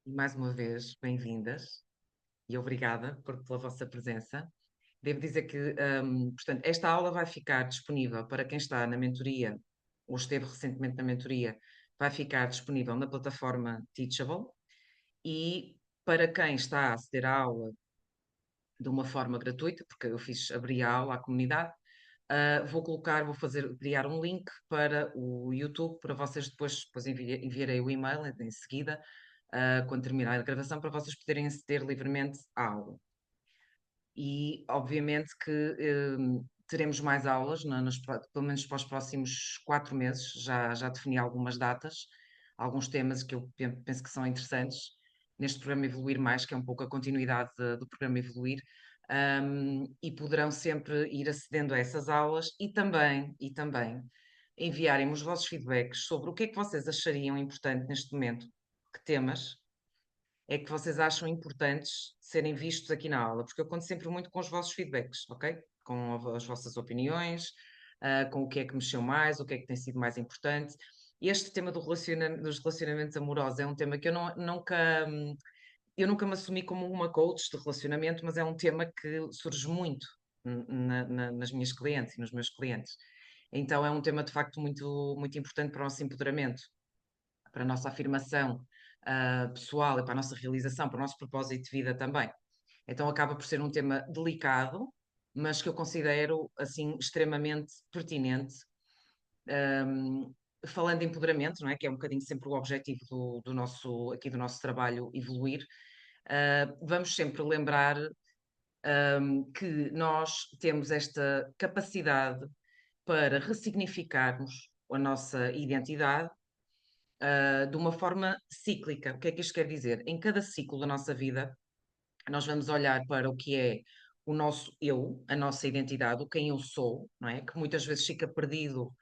E mais uma vez, bem-vindas e obrigada pela vossa presença. Devo dizer que, portanto, esta aula vai ficar disponível para quem está na mentoria ou esteve recentemente na mentoria, vai ficar disponível na plataforma Teachable e para quem está a aceder à aula de uma forma gratuita, porque eu abri a aula à comunidade, vou criar um link para o YouTube para vocês depois enviarei o e-mail em seguida, quando terminar a gravação, para vocês poderem aceder livremente à aula. E obviamente que teremos mais aulas, pelo menos para os próximos 4 meses. Já defini algumas datas, alguns temas que eu penso que são interessantes neste programa Evoluir Mais, que é um pouco a continuidade do programa Evoluir. E poderão sempre ir acedendo a essas aulas e também enviarem-me os vossos feedbacks sobre o que é que vocês achariam importante neste momento, que temas é que vocês acham importantes serem vistos aqui na aula, porque eu conto sempre muito com os vossos feedbacks, ok? Com as vossas opiniões, com o que é que mexeu mais, o que é que tem sido mais importante. Este tema dos relacionamentos amorosos é um tema que eu nunca me assumi como uma coach de relacionamento, mas é um tema que surge muito nas minhas clientes e nos meus clientes. Então é um tema de facto muito, muito importante para o nosso empoderamento, para a nossa afirmação pessoal e para a nossa realização, para o nosso propósito de vida também. Então acaba por ser um tema delicado, mas que eu considero assim extremamente pertinente. Falando de empoderamento, não é? Que é um bocadinho sempre o objetivo do nosso trabalho evoluir, vamos sempre lembrar que nós temos esta capacidade para ressignificarmos a nossa identidade de uma forma cíclica. O que é que isto quer dizer? Em cada ciclo da nossa vida, nós vamos olhar para o que é o nosso eu, a nossa identidade, o quem eu sou, não é? Que muitas vezes fica perdido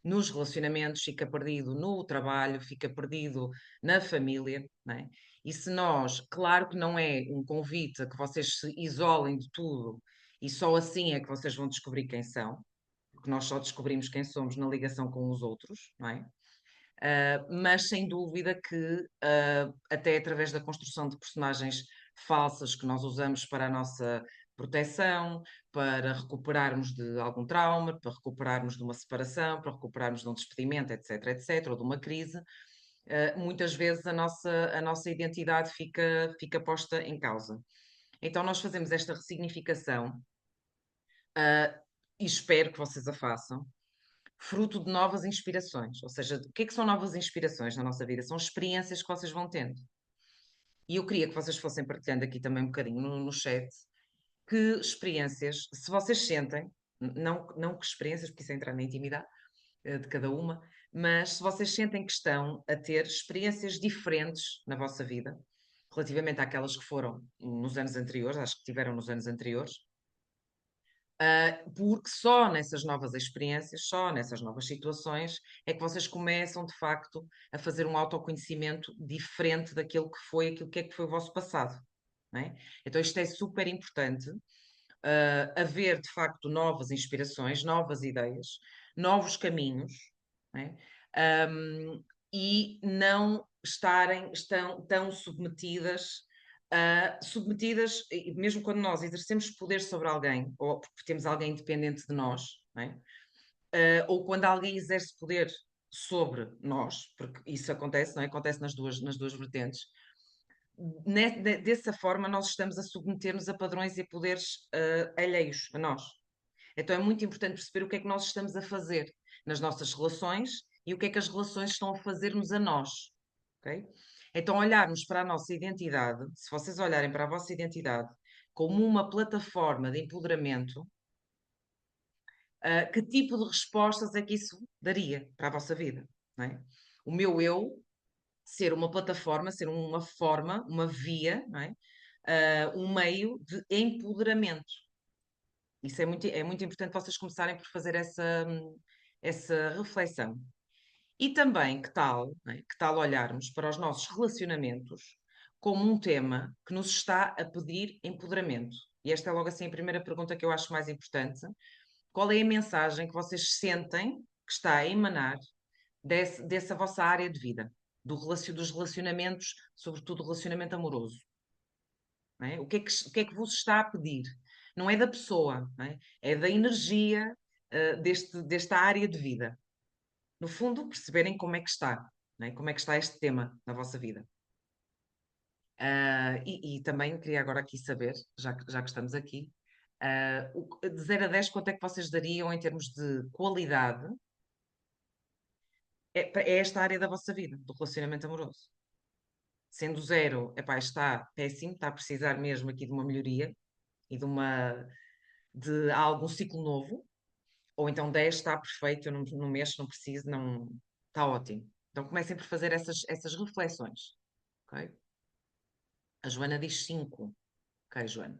nos relacionamentos, fica perdido no trabalho, fica perdido na família, não é? E se nós, claro que não é um convite a que vocês se isolem de tudo e só assim é que vocês vão descobrir quem são, porque nós só descobrimos quem somos na ligação com os outros, não é? Mas sem dúvida que, até através da construção de personagens falsas que nós usamos para a nossa proteção, para recuperarmos de algum trauma, para recuperarmos de uma separação, para recuperarmos de um despedimento, etc, etc, ou de uma crise, muitas vezes a nossa identidade fica posta em causa. Então, nós fazemos esta ressignificação, e espero que vocês a façam, fruto de novas inspirações. Ou seja, o que é que são novas inspirações na nossa vida? São experiências que vocês vão tendo. E eu queria que vocês fossem partilhando aqui também um bocadinho no chat que experiências, se vocês sentem, não que experiências, porque isso é entrar na intimidade de cada uma, mas se vocês sentem que estão a ter experiências diferentes na vossa vida, relativamente àquelas que foram nos anos anteriores, acho que tiveram nos anos anteriores, porque só nessas novas experiências, só nessas novas situações, é que vocês começam de facto a fazer um autoconhecimento diferente daquilo que foi, aquilo que é que foi o vosso passado. Não é? Então, isto é super importante, haver de facto novas inspirações, novas ideias, novos caminhos, não é? E não estarem tão submetidas, e mesmo quando nós exercemos poder sobre alguém, ou porque temos alguém independente de nós, não é? Ou quando alguém exerce poder sobre nós, porque isso acontece, não é? Acontece nas duas vertentes. Dessa forma, nós estamos a submeter-nos a padrões e poderes alheios a nós. Então é muito importante perceber o que é que nós estamos a fazer nas nossas relações e o que é que as relações estão a fazer-nos a nós. Ok? Então, olharmos para a nossa identidade, se vocês olharem para a vossa identidade como uma plataforma de empoderamento, que tipo de respostas é que isso daria para a vossa vida? Não é? O meu eu ser uma plataforma, ser uma forma, uma via, não é? Um meio de empoderamento. Isso é muito importante vocês começarem por fazer essa reflexão. E também, que tal, não é? Que tal olharmos para os nossos relacionamentos como um tema que nos está a pedir empoderamento? E esta é logo assim a primeira pergunta que eu acho mais importante. Qual é a mensagem que vocês sentem que está a emanar dessa vossa área de vida? dos relacionamentos, sobretudo o relacionamento amoroso. Não é? O que é que vos está a pedir? Não é da pessoa, não é? É da energia, desta área de vida. No fundo, perceberem como é que está, não é? Como é que está este tema na vossa vida. E também queria agora aqui saber, já que estamos aqui, de 0 a 10, quanto é que vocês dariam em termos de qualidade? É esta área da vossa vida, do relacionamento amoroso. Sendo 0, epá, está péssimo, está a precisar mesmo aqui de uma melhoria e de algum ciclo novo, ou então 10 está perfeito, eu não mexo, não preciso, não, está ótimo. Então comecem por fazer essas reflexões, ok? A Joana diz 5, ok, Joana?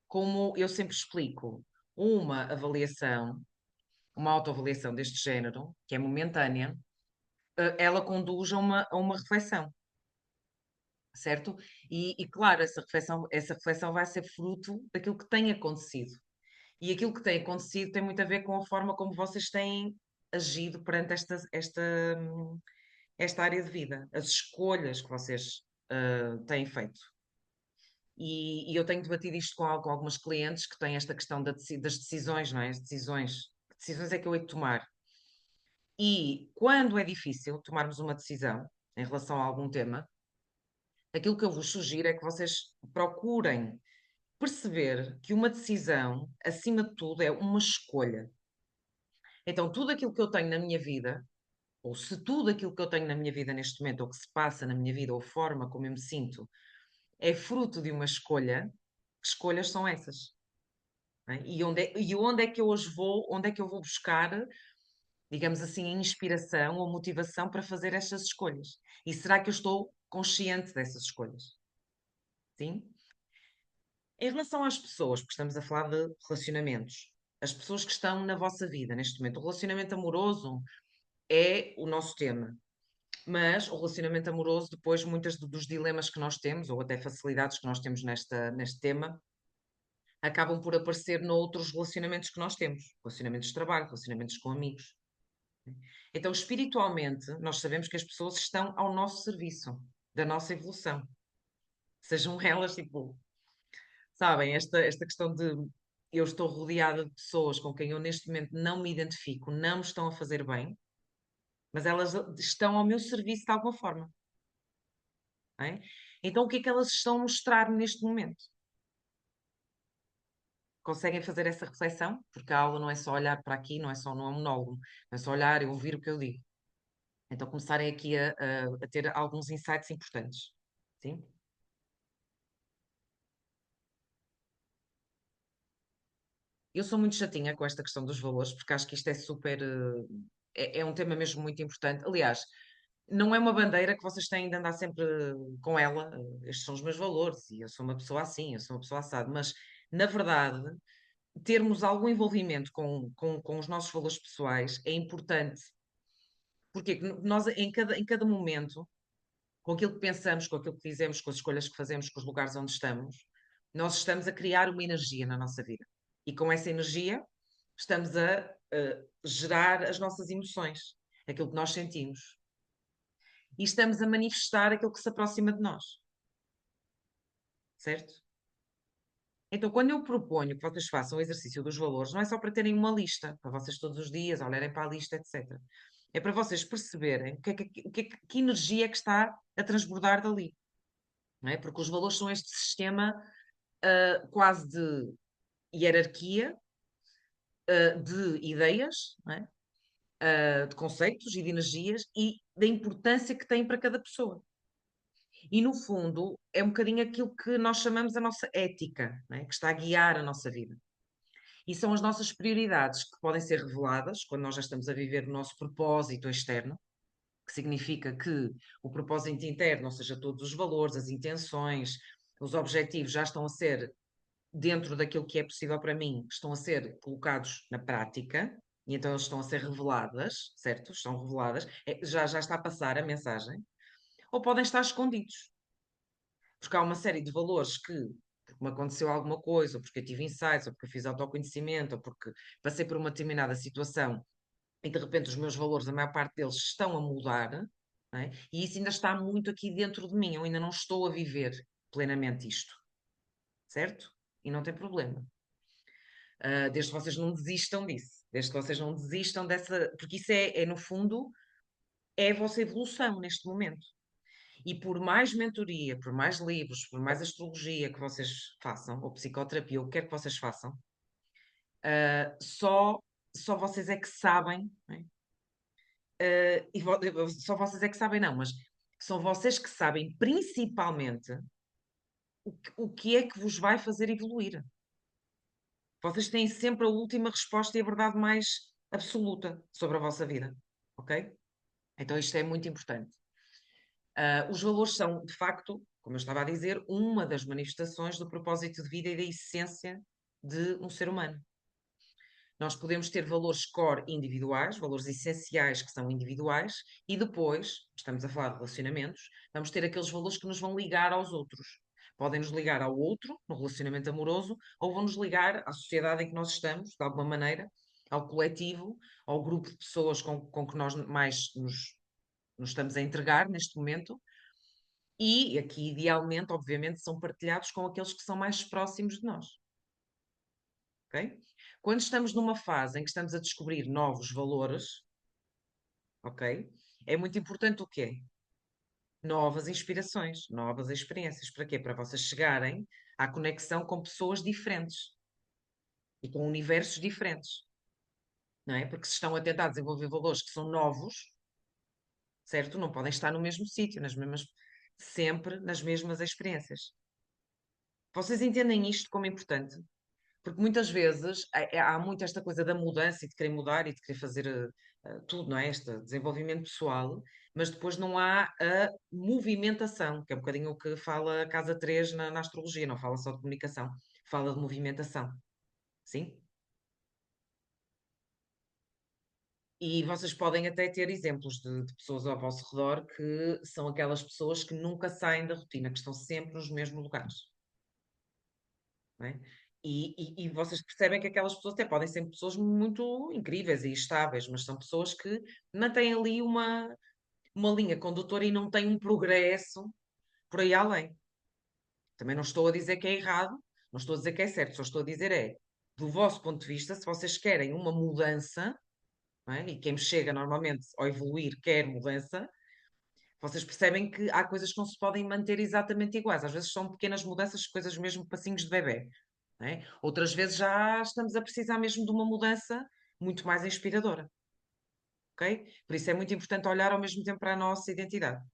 Como eu sempre explico, uma avaliação, uma autoavaliação deste género, que é momentânea, ela conduz a uma reflexão, certo? E claro, essa reflexão vai ser fruto daquilo que tem acontecido. E aquilo que tem acontecido tem muito a ver com a forma como vocês têm agido perante esta área de vida, as escolhas que vocês têm feito. E eu tenho debatido isto com algumas clientes que têm esta questão das decisões, não é? As decisões. Que decisões é que eu hei de tomar? E quando é difícil tomarmos uma decisão em relação a algum tema, aquilo que eu vos sugiro é que vocês procurem perceber que uma decisão, acima de tudo, é uma escolha. Então, tudo aquilo que eu tenho na minha vida, ou se tudo aquilo que eu tenho na minha vida neste momento, ou que se passa na minha vida, ou a forma como eu me sinto, é fruto de uma escolha, que escolhas são essas? Não é? E onde é que eu hoje vou, onde é que eu vou buscar, digamos assim, a inspiração ou motivação para fazer estas escolhas? E será que eu estou consciente dessas escolhas? Sim? Em relação às pessoas, porque estamos a falar de relacionamentos, as pessoas que estão na vossa vida neste momento, o relacionamento amoroso é o nosso tema. Mas o relacionamento amoroso, depois, muitos dos dilemas que nós temos, ou até facilidades que nós temos neste tema, acabam por aparecer noutros relacionamentos que nós temos, relacionamentos de trabalho, relacionamentos com amigos. Então, espiritualmente, nós sabemos que as pessoas estão ao nosso serviço, da nossa evolução. Sejam elas, tipo, sabem, esta questão de eu estou rodeada de pessoas com quem eu neste momento não me identifico, não me estão a fazer bem, mas elas estão ao meu serviço de alguma forma. Não é? Então, o que é que elas estão a mostrar neste momento? Conseguem fazer essa reflexão? Porque a aula não é só olhar para aqui, não é um monólogo, não é só olhar e ouvir o que eu digo. Então, começarem aqui a ter alguns insights importantes. Sim? Eu sou muito chatinha com esta questão dos valores, porque acho que isto é super. É um tema mesmo muito importante. Aliás, não é uma bandeira que vocês têm de andar sempre com ela. Estes são os meus valores e eu sou uma pessoa assim, eu sou uma pessoa assada. Mas, na verdade, termos algum envolvimento com os nossos valores pessoais é importante. Porque nós, em cada momento, com aquilo que pensamos, com aquilo que dizemos, com as escolhas que fazemos, com os lugares onde estamos, nós estamos a criar uma energia na nossa vida. E com essa energia, estamos a gerar as nossas emoções, aquilo que nós sentimos. E estamos a manifestar aquilo que se aproxima de nós. Certo? Então, quando eu proponho que vocês façam o exercício dos valores, não é só para terem uma lista, para vocês todos os dias olharem para a lista, etc. É para vocês perceberem que energia é que está a transbordar dali. Não é? Porque os valores são este sistema quase de hierarquia de ideias, não é? De conceitos e de energias e da importância que têm para cada pessoa. E, no fundo, é um bocadinho aquilo que nós chamamos a nossa ética, não é? Que está a guiar a nossa vida. E são as nossas prioridades que podem ser reveladas quando nós já estamos a viver o nosso propósito externo, que significa que o propósito interno, ou seja, todos os valores, as intenções, os objetivos já estão a ser, dentro daquilo que é possível para mim, estão a ser colocados na prática, e então eles estão a ser reveladas, certo? Estão reveladas, já está a passar a mensagem, ou podem estar escondidos, porque há uma série de valores que, porque me aconteceu alguma coisa, ou porque eu tive insights, ou porque eu fiz autoconhecimento, ou porque passei por uma determinada situação e de repente os meus valores, a maior parte deles estão a mudar, não é? E isso ainda está muito aqui dentro de mim, eu ainda não estou a viver plenamente isto, certo? E não tem problema. Desde que vocês não desistam disso, desde que vocês não desistam dessa, porque isso no fundo, é a vossa evolução neste momento. E por mais mentoria, por mais livros, por mais astrologia que vocês façam, ou psicoterapia, ou o que quer que vocês façam, só vocês é que sabem, não é? Só vocês é que sabem, não, mas são vocês que sabem principalmente o que é que vos vai fazer evoluir. Vocês têm sempre a última resposta e a verdade mais absoluta sobre a vossa vida, ok? Então isto é muito importante. Os valores são, de facto, como eu estava a dizer, uma das manifestações do propósito de vida e da essência de um ser humano. Nós podemos ter valores core individuais, valores essenciais que são individuais, e depois, estamos a falar de relacionamentos, vamos ter aqueles valores que nos vão ligar aos outros. Podem nos ligar ao outro, no relacionamento amoroso, ou vão nos ligar à sociedade em que nós estamos, de alguma maneira, ao coletivo, ao grupo de pessoas com que nós mais nos estamos a entregar neste momento. E aqui, idealmente, obviamente, são partilhados com aqueles que são mais próximos de nós. Ok? Quando estamos numa fase em que estamos a descobrir novos valores, ok? É muito importante o quê? Novas inspirações, novas experiências. Para quê? Para vocês chegarem à conexão com pessoas diferentes e com universos diferentes. Não é? Porque se estão a tentar desenvolver valores que são novos, certo? Não podem estar no mesmo sítio, sempre nas mesmas experiências. Vocês entendem isto como importante? Porque muitas vezes há muito esta coisa da mudança e de querer mudar e de querer fazer tudo, não é? Este desenvolvimento pessoal, mas depois não há a movimentação, que é um bocadinho o que fala a Casa 3 na astrologia, não fala só de comunicação, fala de movimentação. Sim? E vocês podem até ter exemplos de pessoas ao vosso redor que são aquelas pessoas que nunca saem da rotina, que estão sempre nos mesmos lugares. Não é? E vocês percebem que aquelas pessoas até podem ser pessoas muito incríveis e estáveis, mas são pessoas que mantêm ali uma linha condutora e não têm um progresso por aí além. Também não estou a dizer que é errado, não estou a dizer que é certo, só estou a dizer do vosso ponto de vista, se vocês querem uma mudança, não é? E quem chega normalmente ao evoluir quer mudança, vocês percebem que há coisas que não se podem manter exatamente iguais. Às vezes são pequenas mudanças, coisas mesmo passinhos de bebê. Não é? Outras vezes já estamos a precisar mesmo de uma mudança muito mais inspiradora. Ok? Por isso é muito importante olhar ao mesmo tempo para a nossa identidade.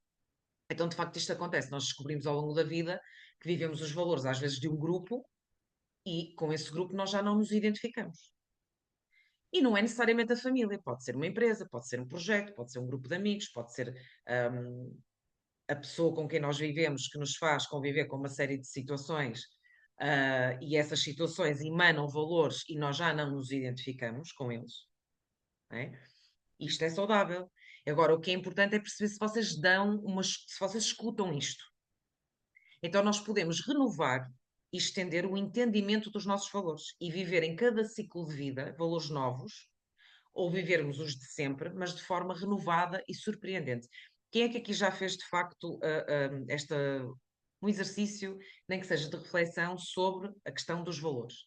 Então, de facto, isto acontece. Nós descobrimos ao longo da vida que vivemos os valores, às vezes, de um grupo e com esse grupo nós já não nos identificamos. E não é necessariamente a família, pode ser uma empresa, pode ser um projeto, pode ser um grupo de amigos, pode ser a pessoa com quem nós vivemos que nos faz conviver com uma série de situações, e essas situações emanam valores e nós já não nos identificamos com eles. Não é? Isto é saudável. Agora, o que é importante é perceber se vocês se vocês escutam isto. Então, nós podemos renovar e estender o entendimento dos nossos valores e viver em cada ciclo de vida valores novos, ou vivermos os de sempre, mas de forma renovada e surpreendente. Quem é que aqui já fez de facto um exercício, nem que seja de reflexão, sobre a questão dos valores?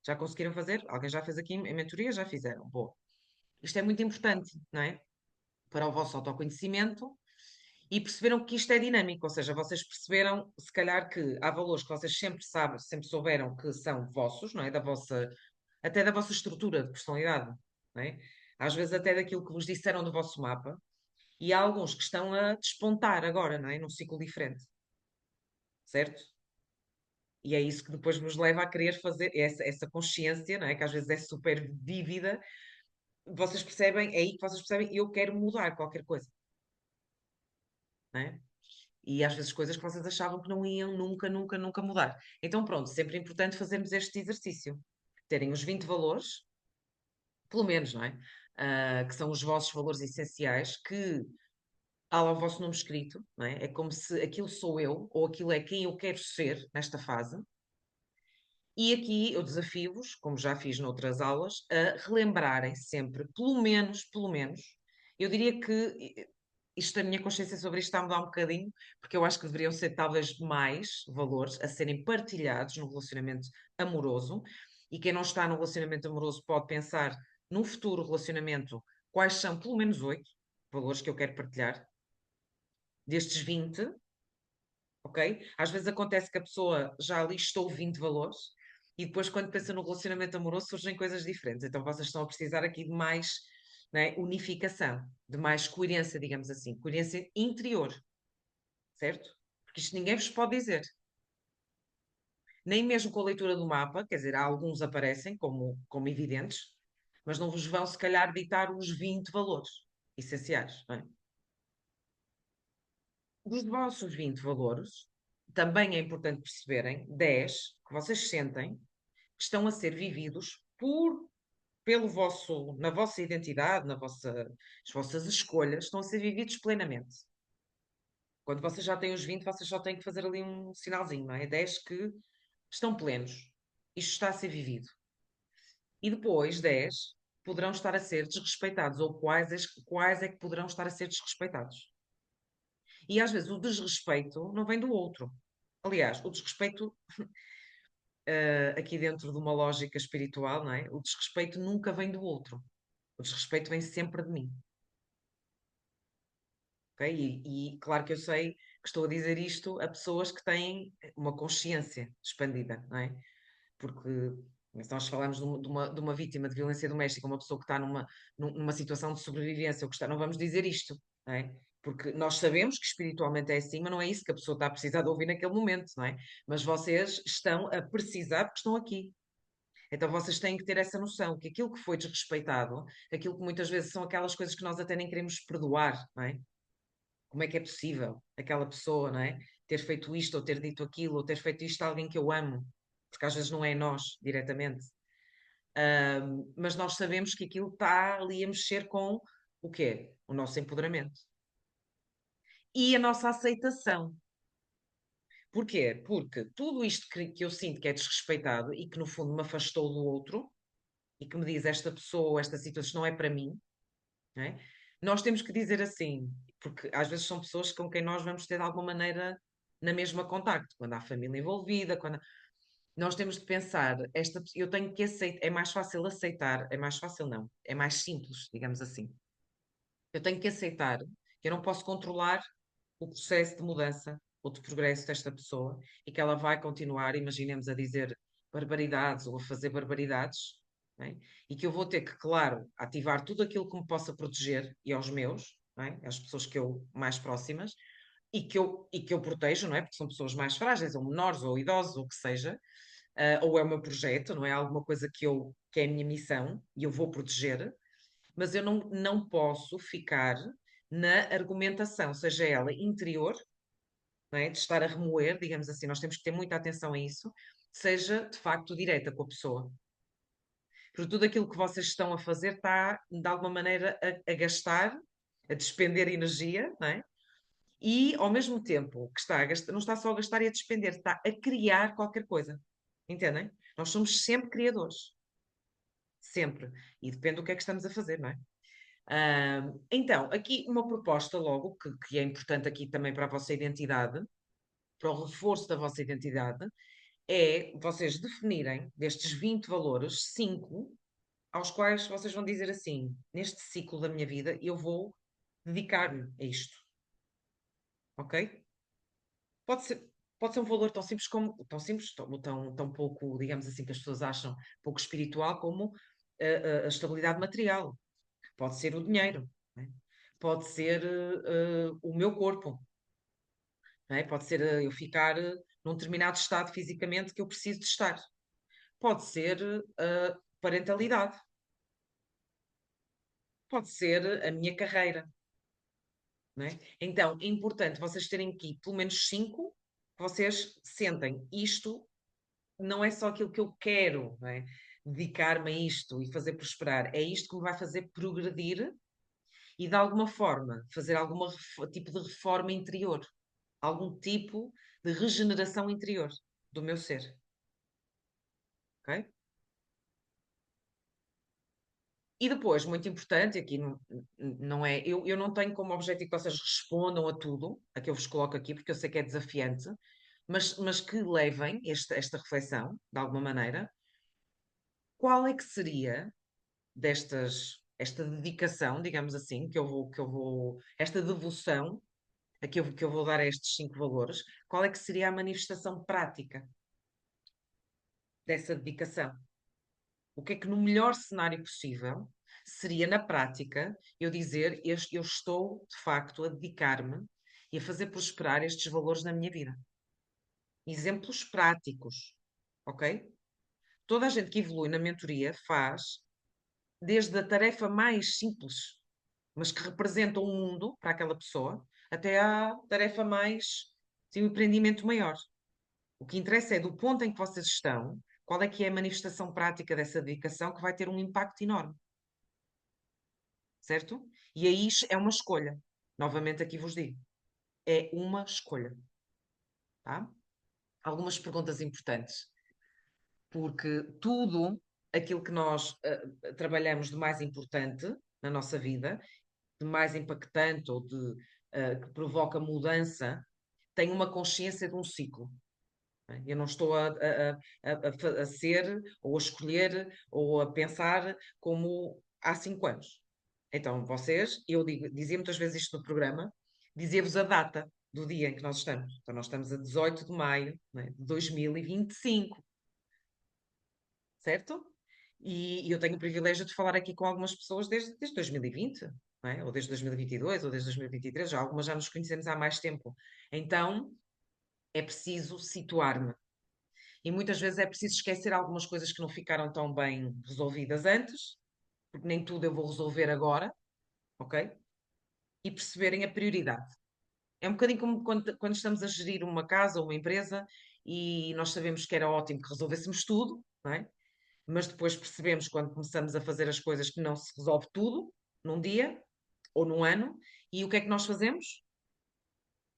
Já conseguiram fazer? Alguém já fez aqui em mentoria? Já fizeram? Boa. Isto é muito importante, não é? Para o vosso autoconhecimento e perceberam que isto é dinâmico, ou seja, vocês perceberam, se calhar, que há valores que vocês sempre sabem, sempre souberam que são vossos, não é? Até da vossa estrutura de personalidade, não é? Às vezes até daquilo que vos disseram do vosso mapa, e há alguns que estão a despontar agora, não é? Num ciclo diferente, certo? E é isso que depois nos leva a querer fazer essa consciência, não é? Que às vezes é super vívida. Vocês percebem, é aí que vocês percebem, eu quero mudar qualquer coisa, não é? E às vezes coisas que vocês achavam que não iam nunca, nunca, nunca mudar. Então, pronto, sempre é importante fazermos este exercício. Terem os 20 valores, pelo menos, não é? Que são os vossos valores essenciais, que há lá o vosso nome escrito, não é? É como se aquilo sou eu, ou aquilo é quem eu quero ser nesta fase. E aqui eu desafio-vos, como já fiz noutras aulas, a relembrarem sempre, pelo menos, eu diria que a minha consciência sobre isto está a mudar um bocadinho, porque eu acho que deveriam ser talvez mais valores a serem partilhados no relacionamento amoroso. E quem não está no relacionamento amoroso pode pensar num futuro relacionamento quais são pelo menos 8 valores que eu quero partilhar, destes 20, ok? Às vezes acontece que a pessoa já listou 20 valores e depois, quando pensa no relacionamento amoroso, surgem coisas diferentes. Então, vocês estão a precisar aqui de mais, né, unificação, de mais coerência, digamos assim, coerência interior, certo? Porque isto ninguém vos pode dizer. Nem mesmo com a leitura do mapa, quer dizer, alguns aparecem como evidentes, mas não vos vão, se calhar, ditar os 20 valores essenciais, não é? Dos vossos 20 valores, também é importante perceberem 10 que vocês sentem que estão a ser vividos na vossa identidade, as vossas escolhas, estão a ser vividos plenamente. Quando vocês já têm os 20, vocês só têm que fazer ali um sinalzinho, não é? 10 que estão plenos. Isto está a ser vivido. E depois, 10 poderão estar a ser desrespeitados, ou quais é que poderão estar a ser desrespeitados. E às vezes o desrespeito não vem do outro. Aliás, o desrespeito, aqui dentro de uma lógica espiritual, não é? O desrespeito nunca vem do outro. O desrespeito vem sempre de mim. Ok? E claro que eu sei que estou a dizer isto a pessoas que têm uma consciência expandida, não é? Porque se nós falamos de uma vítima de violência doméstica, uma pessoa que está numa situação de sobrevivência, ou que está, não vamos dizer isto, não é? Porque nós sabemos que espiritualmente é assim, mas não é isso que a pessoa está a precisar de ouvir naquele momento, não é? Mas vocês estão a precisar porque estão aqui. Então vocês têm que ter essa noção que aquilo que foi desrespeitado, aquilo que muitas vezes são aquelas coisas que nós até nem queremos perdoar, não é? Como é que é possível aquela pessoa, não é? Ter feito isto, ou ter dito aquilo, ou ter feito isto a alguém que eu amo, porque às vezes não é nós diretamente. Mas nós sabemos que aquilo está ali a mexer com o quê? O nosso empoderamento. E a nossa aceitação. Porquê? Porque tudo isto que eu sinto que é desrespeitado e que no fundo me afastou do outro e que me diz esta pessoa, esta situação não é para mim, não é? Nós temos que dizer assim, porque às vezes são pessoas com quem nós vamos ter de alguma maneira na mesma contacto, quando há família envolvida, quando nós temos de pensar, eu tenho que aceitar, é mais fácil aceitar, é mais fácil não, é mais simples, digamos assim. Eu tenho que aceitar que eu não posso controlar o processo de mudança ou de progresso desta pessoa e que ela vai continuar, imaginemos, a dizer barbaridades ou a fazer barbaridades, não é? E que eu vou ter que, claro, ativar tudo aquilo que me possa proteger e aos meus, não é? Às pessoas que eu mais próximas e que eu protejo, não é? Porque são pessoas mais frágeis, ou menores, ou idosos, ou o que seja, ou é o meu projeto, não é? Alguma coisa que é a minha missão e eu vou proteger, mas eu não posso ficar na argumentação, seja ela interior, não é? De estar a remoer, digamos assim, nós temos que ter muita atenção a isso, seja de facto direta com a pessoa. Porque tudo aquilo que vocês estão a fazer está, de alguma maneira, a gastar, a despender energia, não é? E, ao mesmo tempo que está a gastar, não está só a gastar e a despender, está a criar qualquer coisa. Entendem? Nós somos sempre criadores. Sempre. E depende do que é que estamos a fazer, não é? Então, aqui uma proposta logo, que é importante aqui também para a vossa identidade, para o reforço da vossa identidade, é vocês definirem destes 20 valores, 5 aos quais vocês vão dizer assim: neste ciclo da minha vida, eu vou dedicar-me a isto. Ok? Pode ser, pode ser um valor tão simples, tão pouco, digamos assim, que as pessoas acham pouco espiritual, como a estabilidade material. Pode ser o dinheiro, né? Pode ser o meu corpo, né? Pode ser eu ficar num determinado estado fisicamente que eu preciso de estar. Pode ser parentalidade, pode ser a minha carreira, né? Então, é importante vocês terem aqui pelo menos 5 que vocês sentem isto não é só aquilo que eu quero, não é? Dedicar-me a isto e fazer prosperar, é isto que me vai fazer progredir e de alguma forma fazer algum tipo de reforma interior, algum tipo de regeneração interior do meu ser, ok? E depois, muito importante, aqui não é, eu não tenho como objetivo que vocês respondam a tudo, a que eu vos coloco aqui, porque eu sei que é desafiante, mas que levem esta reflexão, de alguma maneira, qual é que seria esta dedicação, digamos assim, esta devoção que eu vou dar a estes 5 valores, qual é que seria a manifestação prática dessa dedicação? O que é que no melhor cenário possível seria na prática eu dizer eu estou de facto a dedicar-me e a fazer prosperar estes valores na minha vida? Exemplos práticos, ok? Toda a gente que evolui na mentoria faz desde a tarefa mais simples, mas que representa um mundo para aquela pessoa, até à tarefa mais, sim, um empreendimento maior. O que interessa é do ponto em que vocês estão, qual é que é a manifestação prática dessa dedicação que vai ter um impacto enorme, certo? E aí é uma escolha. Novamente aqui vos digo, é uma escolha, tá? Algumas perguntas importantes, porque tudo aquilo que nós trabalhamos de mais importante na nossa vida, de mais impactante ou que provoca mudança, tem uma consciência de um ciclo. Eu não estou a ser, ou a escolher, ou a pensar como há 5 anos. Então, vocês, dizia muitas vezes isto no programa, dizia-vos a data do dia em que nós estamos. Então, nós estamos a 18 de maio, né, de 2025, certo? E eu tenho o privilégio de falar aqui com algumas pessoas desde 2020, não é? Ou desde 2022, ou desde 2023, já algumas já nos conhecemos há mais tempo. Então, é preciso situar-me. E muitas vezes é preciso esquecer algumas coisas que não ficaram tão bem resolvidas antes, porque nem tudo eu vou resolver agora, ok? E perceberem a prioridade. É um bocadinho como quando estamos a gerir uma casa ou uma empresa e nós sabemos que era ótimo que resolvêssemos tudo, não é? Mas depois percebemos quando começamos a fazer as coisas que não se resolve tudo num dia ou num ano, e o que é que nós fazemos?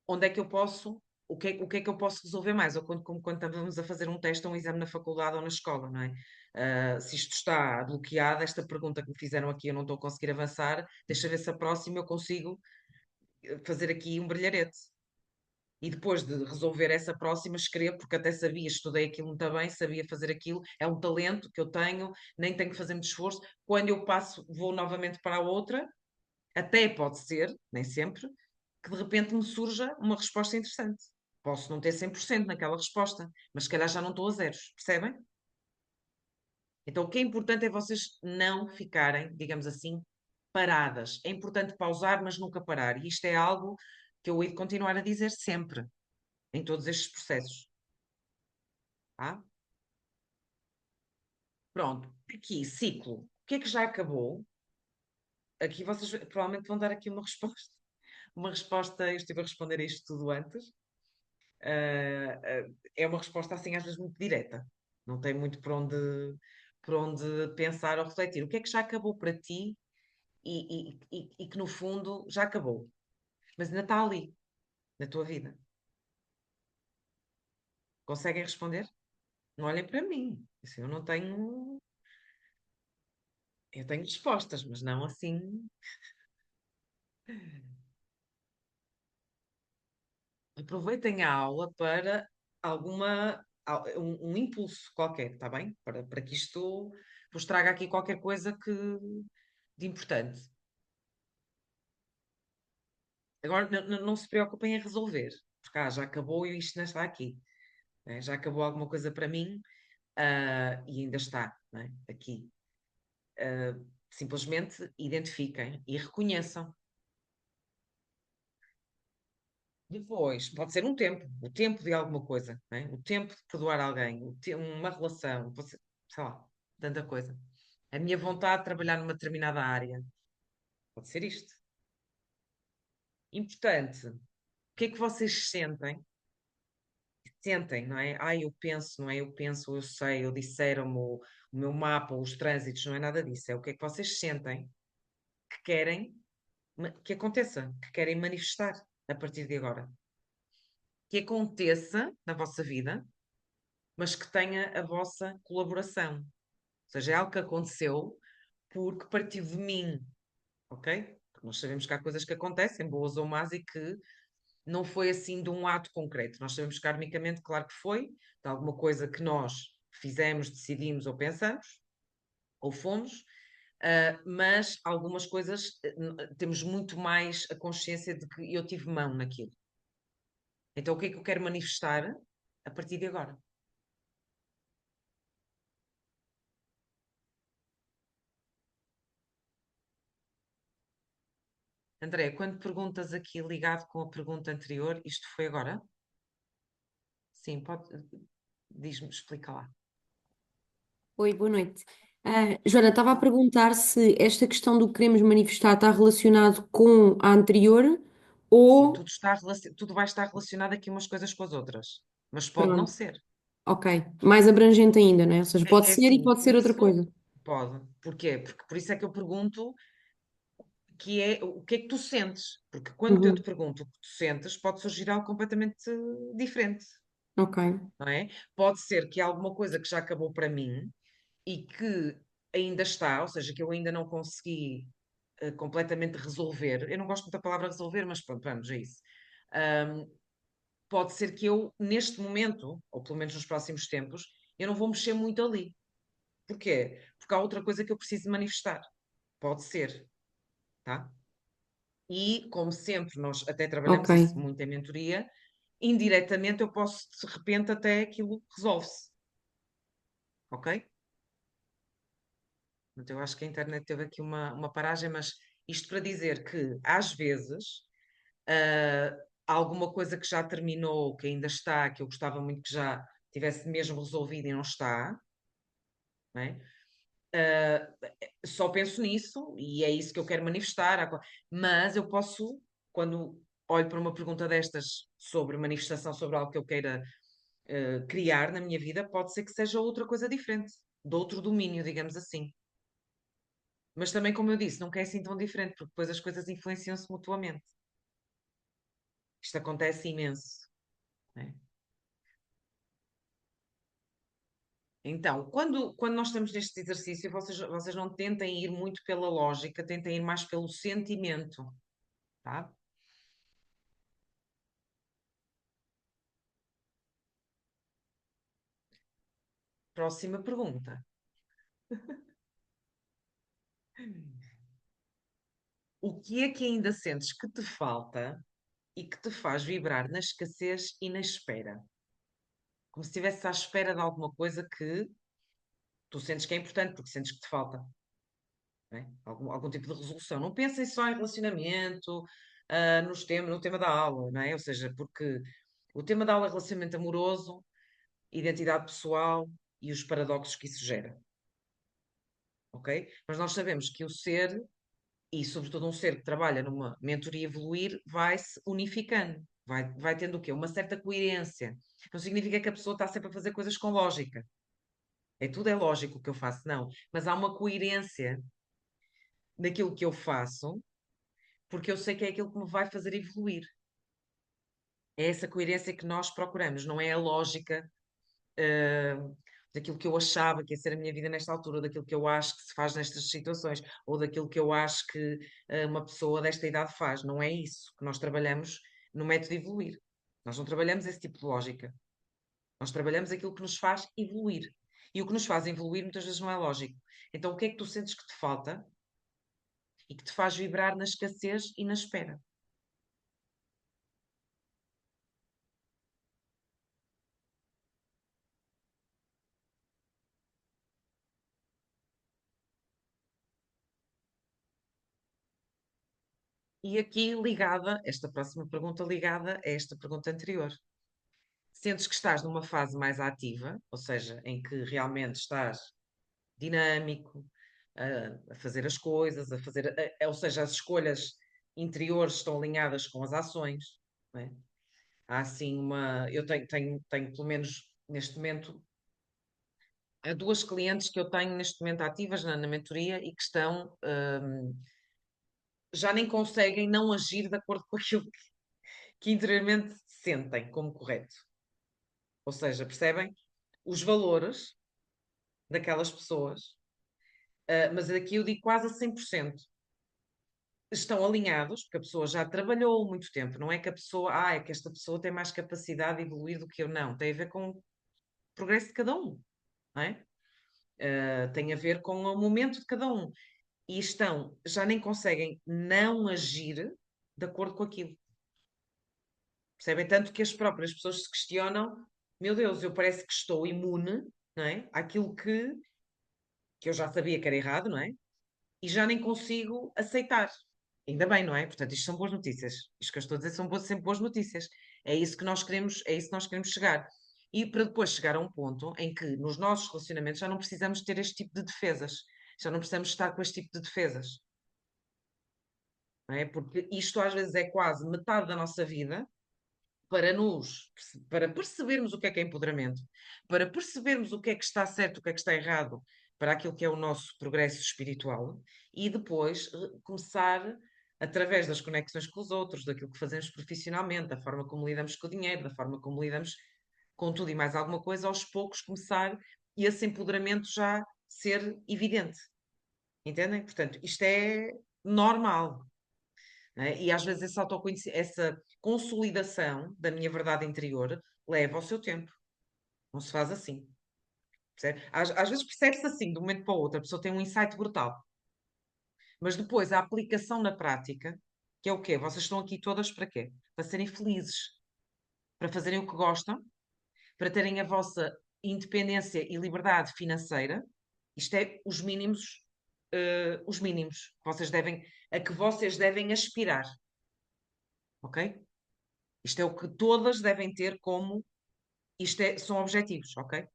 Onde é que eu posso, o que é que eu posso resolver mais? Ou como quando estamos a fazer um teste ou um exame na faculdade ou na escola, não é? Se isto está bloqueado, esta pergunta que me fizeram aqui eu não estou a conseguir avançar, deixa ver se a próxima eu consigo fazer aqui um brilharete. E depois de resolver essa próxima, escrevo, porque até sabia, estudei aquilo muito bem, sabia fazer aquilo, é um talento que eu tenho, nem tenho que fazer muito esforço. Quando eu passo, vou novamente para a outra, até pode ser, nem sempre, que de repente me surja uma resposta interessante. Posso não ter 100% naquela resposta, mas se calhar já não estou a zeros, percebem? Então o que é importante é vocês não ficarem, digamos assim, paradas. É importante pausar, mas nunca parar. E isto é algo que eu hei de continuar a dizer sempre, em todos estes processos. Tá? Pronto, aqui, ciclo. O que é que já acabou? Aqui vocês provavelmente vão dar aqui uma resposta. Uma resposta, eu estive a responder a isto tudo antes. É uma resposta assim às vezes muito direta. Não tem muito por onde pensar ou refletir. O que é que já acabou para ti e que no fundo já acabou, mas ainda está ali, na tua vida? Conseguem responder? Não olhem para mim. Assim, eu não tenho. Eu tenho respostas, mas não assim. Aproveitem a aula para um impulso qualquer, está bem? Para que isto vos traga aqui qualquer coisa de importante. Agora, não se preocupem em resolver, porque já acabou e isto não está aqui, né? Já acabou alguma coisa para mim, e ainda está, né, aqui. Simplesmente identifiquem e reconheçam. Depois, pode ser um tempo, o tempo de alguma coisa, né? O tempo de perdoar alguém, uma relação, sei lá, tanta coisa. A minha vontade de trabalhar numa determinada área, pode ser isto. Importante, o que é que vocês sentem? Sentem, não é? Eu penso, não é? Eu penso, eu sei, eu disseram-me o meu mapa, os trânsitos, não é nada disso. É o que é que vocês sentem que querem que aconteça, que querem manifestar a partir de agora. Que aconteça na vossa vida, mas que tenha a vossa colaboração. Ou seja, é algo que aconteceu, porque partiu de mim, ok? Porque nós sabemos que há coisas que acontecem, boas ou más, e que não foi assim de um ato concreto. Nós sabemos karmicamente, claro que foi, de alguma coisa que nós fizemos, decidimos ou pensamos, ou fomos, mas algumas coisas temos muito mais a consciência de que eu tive mão naquilo. Então, o que é que eu quero manifestar a partir de agora? André, quando perguntas aqui ligado com a pergunta anterior, isto foi agora? Sim, pode, diz-me, explica lá. Oi, boa noite. Joana, estava a perguntar se esta questão do que queremos manifestar está relacionado com a anterior Sim, ou. tudo está, tudo vai estar relacionado aqui umas coisas com as outras, mas pode não Pronto, ser. ok. Mais abrangente ainda, né? Ou seja, pode É ser e assim, pode ser outra isso coisa. pode. Porquê? Porque por isso é que eu pergunto que é o que é que tu sentes? Porque quando eu te Uhum, pergunto o que tu sentes, pode surgir algo completamente diferente, ok, não é? Pode ser que alguma coisa que já acabou para mim e que ainda está, ou seja, que eu ainda não consegui completamente resolver. Eu não gosto muito da palavra resolver, mas pronto, vamos, é isso. Ahm, Pode ser que eu, neste momento, ou pelo menos nos próximos tempos, eu não vou mexer muito ali. Porquê? Porque há outra coisa que eu preciso manifestar. Pode ser, tá? E, como sempre, nós até ok, trabalhamos isso muito em mentoria, indiretamente eu posso, de repente, até aquilo resolve-se, ok? Portanto, eu acho que a internet teve aqui uma paragem, mas isto para dizer que, às vezes, ah, alguma coisa que já terminou, que ainda está, que eu gostava muito que já tivesse mesmo resolvido e não está, não é? Ah, só penso nisso e é isso que eu quero manifestar. Mas eu posso, quando olho para uma pergunta destas sobre manifestação, sobre algo que eu queira criar na minha vida, pode ser que seja outra coisa diferente, de outro domínio, digamos assim. Mas também, como eu disse, nunca é assim tão diferente, porque depois as coisas influenciam-se mutuamente. Isto acontece imenso, né? Então, quando nós estamos neste exercício, vocês não tentem ir muito pela lógica, tentem ir mais pelo sentimento, tá? Próxima pergunta. O que é que ainda sentes que te falta e que te faz vibrar na escassez e na espera? Como se estivesse à espera de alguma coisa que tu sentes que é importante, porque sentes que te falta, não é? Algum tipo de resolução. Não pensem só em relacionamento, no tema da aula, não é? Ou seja, porque o tema da aula é relacionamento amoroso, identidade pessoal e os paradoxos que isso gera, ok? Mas nós sabemos que o ser, e sobretudo um ser que trabalha numa mentoria evoluir, vai-se unificando, vai tendo o quê? Uma certa coerência. Não significa que a pessoa está sempre a fazer coisas com lógica. Tudo é lógico o que eu faço, não. Mas há uma coerência naquilo que eu faço, porque eu sei que é aquilo que me vai fazer evoluir. É essa coerência que nós procuramos, não é a lógica daquilo que eu achava que ia ser a minha vida nesta altura, daquilo que eu acho que se faz nestas situações, ou daquilo que eu acho que uma pessoa desta idade faz. Não é isso que nós trabalhamos no método de evoluir. Nós não trabalhamos esse tipo de lógica. Nós trabalhamos aquilo que nos faz evoluir. E o que nos faz evoluir muitas vezes não é lógico. Então, o que é que tu sentes que te falta e que te faz vibrar na escassez e na espera? E aqui ligada, esta próxima pergunta ligada a esta pergunta anterior. Sentes que estás numa fase mais ativa, ou seja, em que realmente estás dinâmico, a fazer as coisas, ou seja, as escolhas interiores estão alinhadas com as ações, não é? Há assim eu tenho pelo menos neste momento, há duas clientes que eu tenho neste momento ativas na mentoria e que estão, já nem conseguem não agir de acordo com aquilo que interiormente sentem como correto. Ou seja, percebem? Os valores daquelas pessoas Mas aqui eu digo quase a 100%. Estão alinhados, porque a pessoa já trabalhou muito tempo, não é que a pessoa, é que esta pessoa tem mais capacidade de evoluir do que eu, não. Tem a ver com o progresso de cada um, não é? Tem a ver com o momento de cada um. E já nem conseguem não agir de acordo com aquilo. Percebem? Tanto que as próprias pessoas se questionam: meu Deus, eu parece que estou imune, não é? Àquilo que eu já sabia que era errado, não é? E já nem consigo aceitar. Ainda bem, não é? Portanto, isto são boas notícias. Isto que eu estou a dizer são sempre boas notícias. É isso que nós queremos, é isso que nós queremos chegar. E para depois chegar a um ponto em que nos nossos relacionamentos já não precisamos ter este tipo de defesas. Já não precisamos estar com este tipo de defesas. Não é? Porque isto às vezes é quase metade da nossa vida para percebermos o que é empoderamento, para percebermos o que é que está certo, o que é que está errado, para aquilo que é o nosso progresso espiritual, e depois começar, através das conexões com os outros, daquilo que fazemos profissionalmente, da forma como lidamos com o dinheiro, da forma como lidamos com tudo e mais alguma coisa, aos poucos começar e esse empoderamento já ser evidente. Entendem? Portanto, isto é normal, né? E às vezes essa consolidação da minha verdade interior leva ao seu tempo. Não se faz assim. Percebe? Às vezes percebe-se assim, de um momento para o outro, a pessoa tem um insight brutal. Mas depois a aplicação na prática, que é o quê? Vocês estão aqui todas para quê? Para serem felizes, para fazerem o que gostam, para terem a vossa independência e liberdade financeira. Isto é os mínimos a que vocês devem aspirar, ok? Isto é o que todas devem ter como. São objetivos, ok?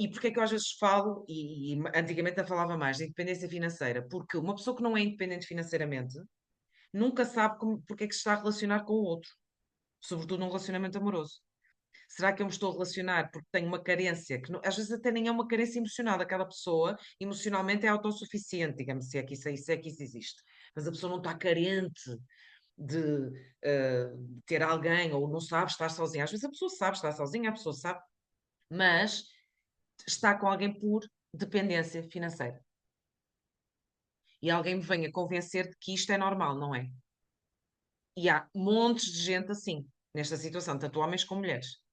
E porquê é que eu às vezes falo, e antigamente eu falava mais de independência financeira? Porque uma pessoa que não é independente financeiramente nunca sabe porque é que se está a relacionar com o outro, sobretudo num relacionamento amoroso. Será que eu me estou a relacionar porque tenho uma carência, às vezes até nem é uma carência emocional, aquela pessoa emocionalmente é autossuficiente, digamos, se é que isso existe. Mas a pessoa não está carente de ter alguém ou não sabe estar sozinha. Às vezes a pessoa sabe estar sozinha, a pessoa sabe, mas está com alguém por dependência financeira. E alguém me venha convencer de que isto é normal, não é? E há montes de gente assim, nesta situação, tanto homens como mulheres.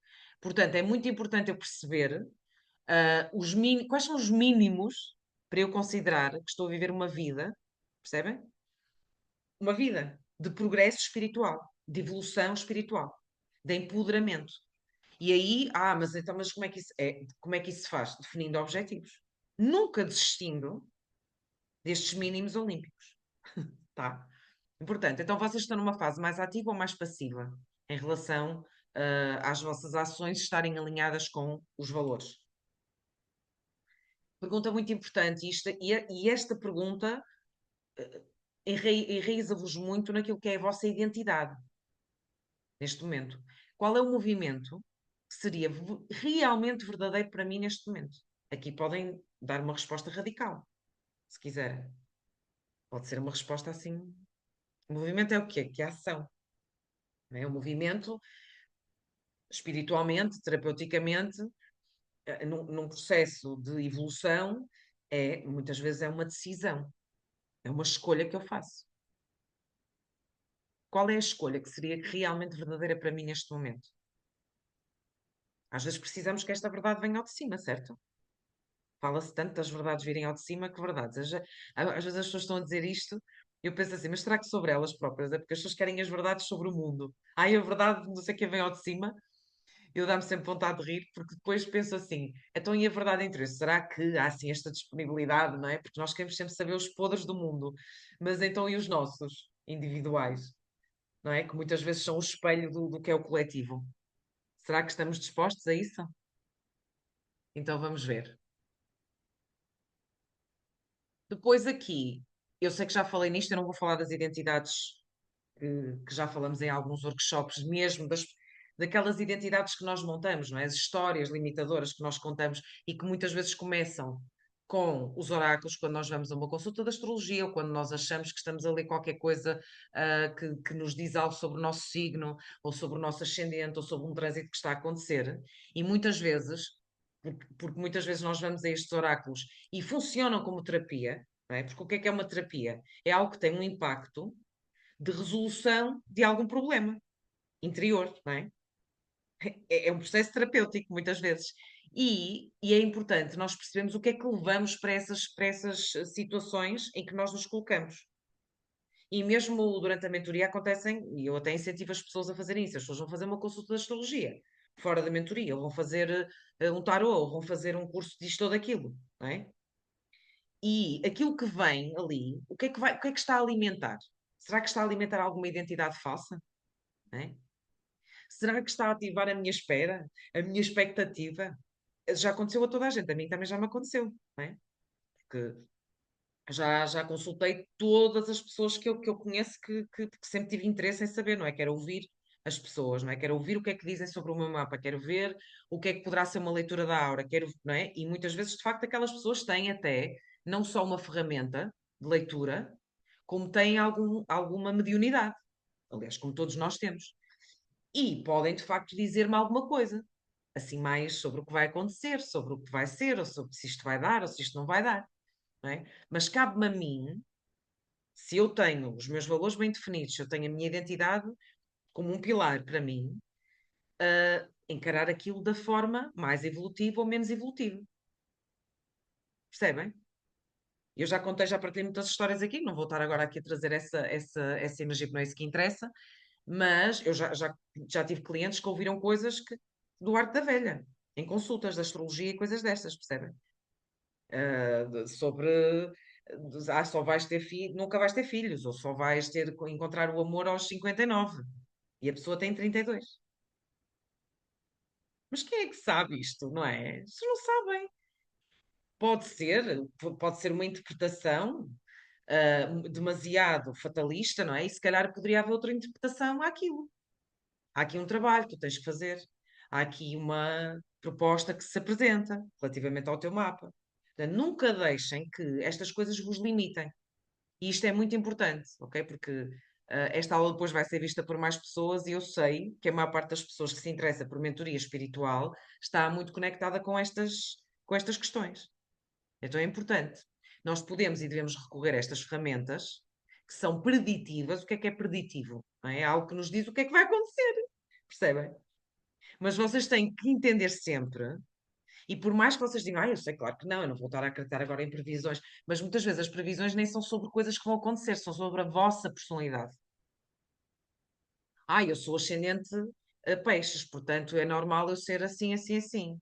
Portanto, é muito importante eu perceber quais são os mínimos para eu considerar que estou a viver uma vida, percebem? Uma vida de progresso espiritual, de evolução espiritual, de empoderamento. E aí, mas como é que isso se faz? Definindo objetivos. Nunca desistindo destes mínimos olímpicos, tá? Importante. Então, vocês estão numa fase mais ativa ou mais passiva em relação, às vossas ações estarem alinhadas com os valores? Pergunta muito importante, e esta pergunta enraiza-vos muito naquilo que é a vossa identidade, neste momento. Qual é o movimento que seria realmente verdadeiro para mim neste momento? Aqui podem dar uma resposta radical, se quiserem. Pode ser uma resposta assim. O movimento é o quê? Que é a ação. Não é? O movimento, espiritualmente, terapeuticamente, num processo de evolução, muitas vezes é uma decisão, é uma escolha que eu faço. Qual é a escolha que seria realmente verdadeira para mim neste momento? Às vezes precisamos que esta verdade venha ao de cima, certo? Fala-se tanto das verdades virem ao de cima que verdades. Às vezes as pessoas estão a dizer isto, eu penso assim, mas será que sobre elas próprias? É porque as pessoas querem as verdades sobre o mundo. Ai, a verdade, não sei quem vem ao de cima, eu dá-me sempre vontade de rir, porque depois penso assim, então e a verdade entre isso? Será que há assim esta disponibilidade, não é? Porque nós queremos sempre saber os podres do mundo, mas então e os nossos, individuais, não é? Que muitas vezes são o espelho do que é o coletivo. Será que estamos dispostos a isso? Então vamos ver. Depois aqui, eu sei que já falei nisto, eu não vou falar das identidades que já falamos em alguns workshops, mesmo daquelas identidades que nós montamos, não é? As histórias limitadoras que nós contamos e que muitas vezes começam com os oráculos, quando nós vamos a uma consulta de astrologia, ou quando nós achamos que estamos a ler qualquer coisa que nos diz algo sobre o nosso signo, ou sobre o nosso ascendente, ou sobre um trânsito que está a acontecer. E muitas vezes porque muitas vezes nós vamos a estes oráculos e funcionam como terapia, não é? Porque o que é uma terapia? É algo que tem um impacto de resolução de algum problema interior, não é? É um processo terapêutico, muitas vezes. E é importante nós percebermos o que é que levamos para essas situações em que nós nos colocamos. E mesmo durante a mentoria acontecem, e eu até incentivo as pessoas a fazerem isso. As pessoas vão fazer uma consulta de astrologia fora da mentoria, ou vão fazer um tarô, ou vão fazer um curso disto ou daquilo, não é? E aquilo que vem ali, o que é que está a alimentar? Será que está a alimentar alguma identidade falsa? Não é? Será que está a ativar a minha espera, a minha expectativa? Já aconteceu a toda a gente, a mim também já me aconteceu, não é? Porque já consultei todas as pessoas que eu conheço que sempre tive interesse em saber, não é? Quero ouvir as pessoas, não é? Quero ouvir o que é que dizem sobre o meu mapa, quero ver o que é que poderá ser uma leitura da aura, quero, não é? E muitas vezes, de facto, aquelas pessoas têm até não só uma ferramenta de leitura, como têm alguma mediunidade. Aliás, como todos nós temos. E podem, de facto, dizer-me alguma coisa, assim, mais sobre o que vai acontecer, sobre o que vai ser, ou sobre se isto vai dar, ou se isto não vai dar, não é? Mas cabe-me a mim, se eu tenho os meus valores bem definidos, se eu tenho a minha identidade como um pilar para mim, encarar aquilo da forma mais evolutiva ou menos evolutiva. Percebem? Eu já contei, já partilhei muitas histórias aqui, não vou estar agora aqui a trazer essa energia, que não é isso que interessa, mas eu já tive clientes que ouviram coisas do Arte da Velha, em consultas de astrologia e coisas destas, percebem? Sobre só vais ter filhos, nunca vais ter filhos, ou só vais encontrar o amor aos 59 e a pessoa tem 32. Mas quem é que sabe isto, não é? Vocês não sabem. Pode ser uma interpretação demasiado fatalista, não é? E se calhar poderia haver outra interpretação àquilo. Há aqui um trabalho que tu tens que fazer. Há aqui uma proposta que se apresenta relativamente ao teu mapa. Portanto, nunca deixem que estas coisas vos limitem. E isto é muito importante, ok? Porque esta aula depois vai ser vista por mais pessoas e eu sei que a maior parte das pessoas que se interessa por mentoria espiritual está muito conectada com estas questões. Então é importante. Nós podemos e devemos recorrer a estas ferramentas que são preditivas. O que é preditivo? Não é? É algo que nos diz o que é que vai acontecer. Percebem? Mas vocês têm que entender sempre, e por mais que vocês digam, eu sei, claro que não, eu não vou estar a acreditar agora em previsões, mas muitas vezes as previsões nem são sobre coisas que vão acontecer, são sobre a vossa personalidade. Eu sou ascendente a peixes, portanto é normal eu ser assim, assim, assim.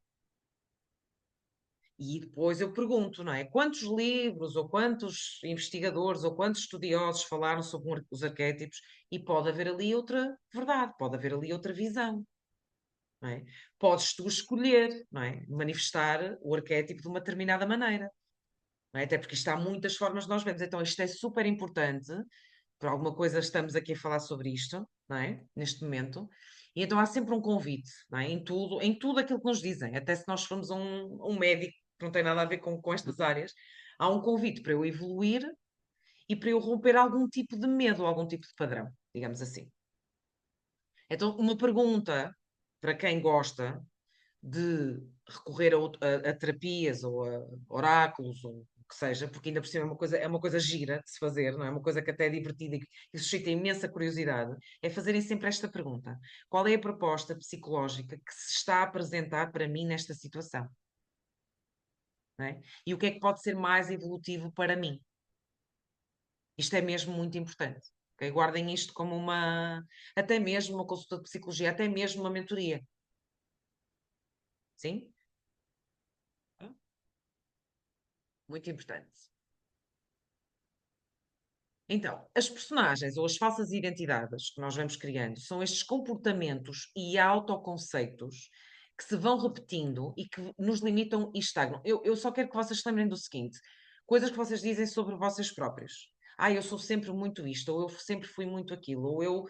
E depois eu pergunto, não é? Quantos livros, ou quantos investigadores, ou quantos estudiosos falaram sobre os arquétipos? E pode haver ali outra verdade, pode haver ali outra visão, não é? Podes tu escolher, não é? Manifestar o arquétipo de uma determinada maneira, não é? Até porque isto há muitas formas de nós vermos. Então isto é super importante, por alguma coisa estamos aqui a falar sobre isto, não é? Neste momento. E então há sempre um convite, não é? Em tudo aquilo que nos dizem, até se nós formos a um médico que não tem nada a ver com estas áreas, há um convite para eu evoluir e para eu romper algum tipo de medo, algum tipo de padrão, digamos assim. Então, uma pergunta para quem gosta de recorrer a terapias ou a oráculos ou o que seja, porque ainda por cima é uma coisa gira de se fazer, não é? Uma coisa que até é divertida e suscita imensa curiosidade, é fazerem sempre esta pergunta: qual é a proposta psicológica que se está a apresentar para mim nesta situação? Não é? E o que é que pode ser mais evolutivo para mim? Isto é mesmo muito importante. Ok? Guardem isto como até mesmo uma consulta de psicologia, até mesmo uma mentoria. Sim? Muito importante. Então, as personagens ou as falsas identidades que nós vamos criando são estes comportamentos e autoconceitos que se vão repetindo e que nos limitam e estagnam. Eu só quero que vocês se lembrem do seguinte: coisas que vocês dizem sobre vocês próprios. Eu sou sempre muito isto, ou eu sempre fui muito aquilo, ou eu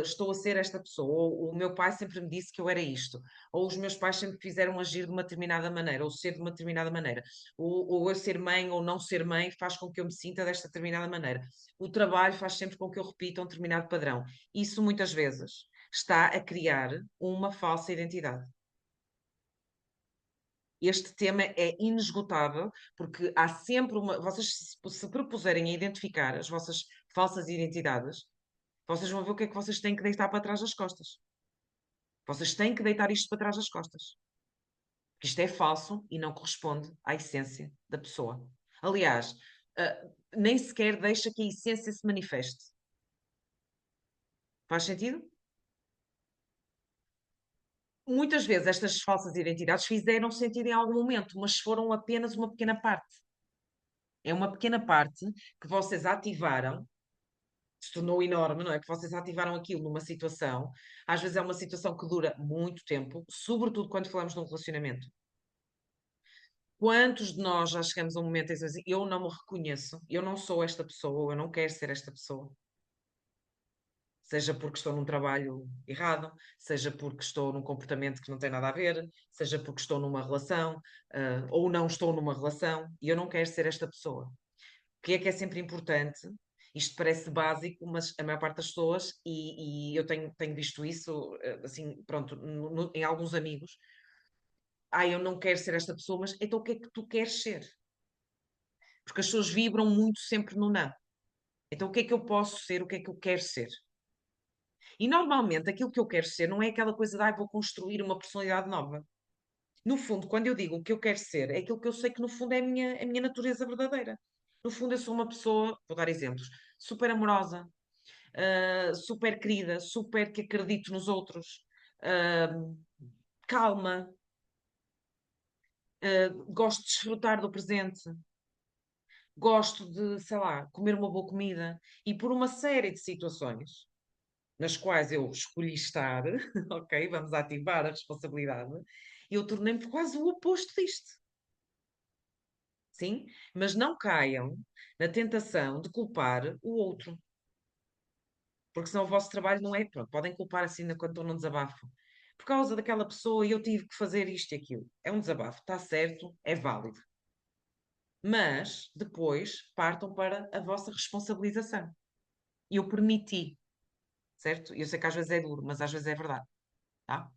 estou a ser esta pessoa, ou o meu pai sempre me disse que eu era isto, ou os meus pais sempre fizeram agir de uma determinada maneira, ou ser de uma determinada maneira, ou eu ser mãe ou não ser mãe faz com que eu me sinta desta determinada maneira. O trabalho faz sempre com que eu repita um determinado padrão. Isso muitas vezes está a criar uma falsa identidade. este tema é inesgotável, porque há sempre uma. Vocês se propuserem a identificar as vossas falsas identidades, vocês vão ver o que é que vocês têm que deitar para trás das costas. Vocês têm que deitar isto para trás das costas. Porque isto é falso e não corresponde à essência da pessoa. Aliás, nem sequer deixa que a essência se manifeste. Faz sentido? Muitas vezes estas falsas identidades fizeram sentido em algum momento, mas foram apenas uma pequena parte. É uma pequena parte que vocês ativaram, se tornou enorme, não é? Que vocês ativaram aquilo numa situação, às vezes é uma situação que dura muito tempo, sobretudo quando falamos de um relacionamento. Quantos de nós já chegamos a um momento em que dizemos, eu não me reconheço, eu não sou esta pessoa, eu não quero ser esta pessoa. Seja porque estou num trabalho errado, seja porque estou num comportamento que não tem nada a ver, seja porque estou numa relação, ou não estou numa relação, e eu não quero ser esta pessoa. O que é sempre importante? Isto parece básico, mas a maior parte das pessoas, e eu tenho visto isso, assim, pronto, em alguns amigos, eu não quero ser esta pessoa, mas então o que é que tu queres ser? Porque as pessoas vibram muito sempre no não. Então o que é que eu posso ser? O que é que eu quero ser? E normalmente aquilo que eu quero ser não é aquela coisa de vou construir uma personalidade nova. No fundo, quando eu digo o que eu quero ser, é aquilo que eu sei que no fundo é a minha natureza verdadeira. No fundo, eu sou uma pessoa, vou dar exemplos, super amorosa, super querida, super que acredito nos outros, uh, calma, gosto de desfrutar do presente, gosto de, sei lá, comer uma boa comida e por uma série de situações nas quais eu escolhi estar, ok, vamos ativar a responsabilidade, eu tornei-me quase o oposto disto. Sim? Mas não caiam na tentação de culpar o outro. Porque senão o vosso trabalho não é. Pronto, podem culpar assim quando estão num desabafo. Por causa daquela pessoa eu tive que fazer isto e aquilo. É um desabafo, está certo, é válido. Mas depois partam para a vossa responsabilização. Eu permiti, certo? Eu sei que às vezes é duro, mas às vezes é verdade. Tá?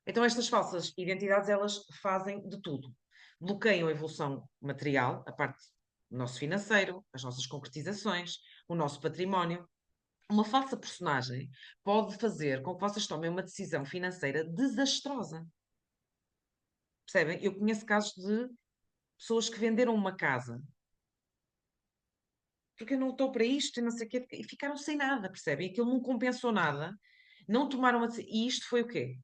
Então, estas falsas identidades, elas fazem de tudo. Bloqueiam a evolução material, a parte do nosso financeiro, as nossas concretizações, o nosso património. Uma falsa personagem pode fazer com que vocês tomem uma decisão financeira desastrosa. Percebem? Eu conheço casos de pessoas que venderam uma casa porque eu não estou para isto e não sei o quê, e ficaram sem nada, percebem? Aquilo não compensou nada, não tomaram uma decisão. E isto foi o quê?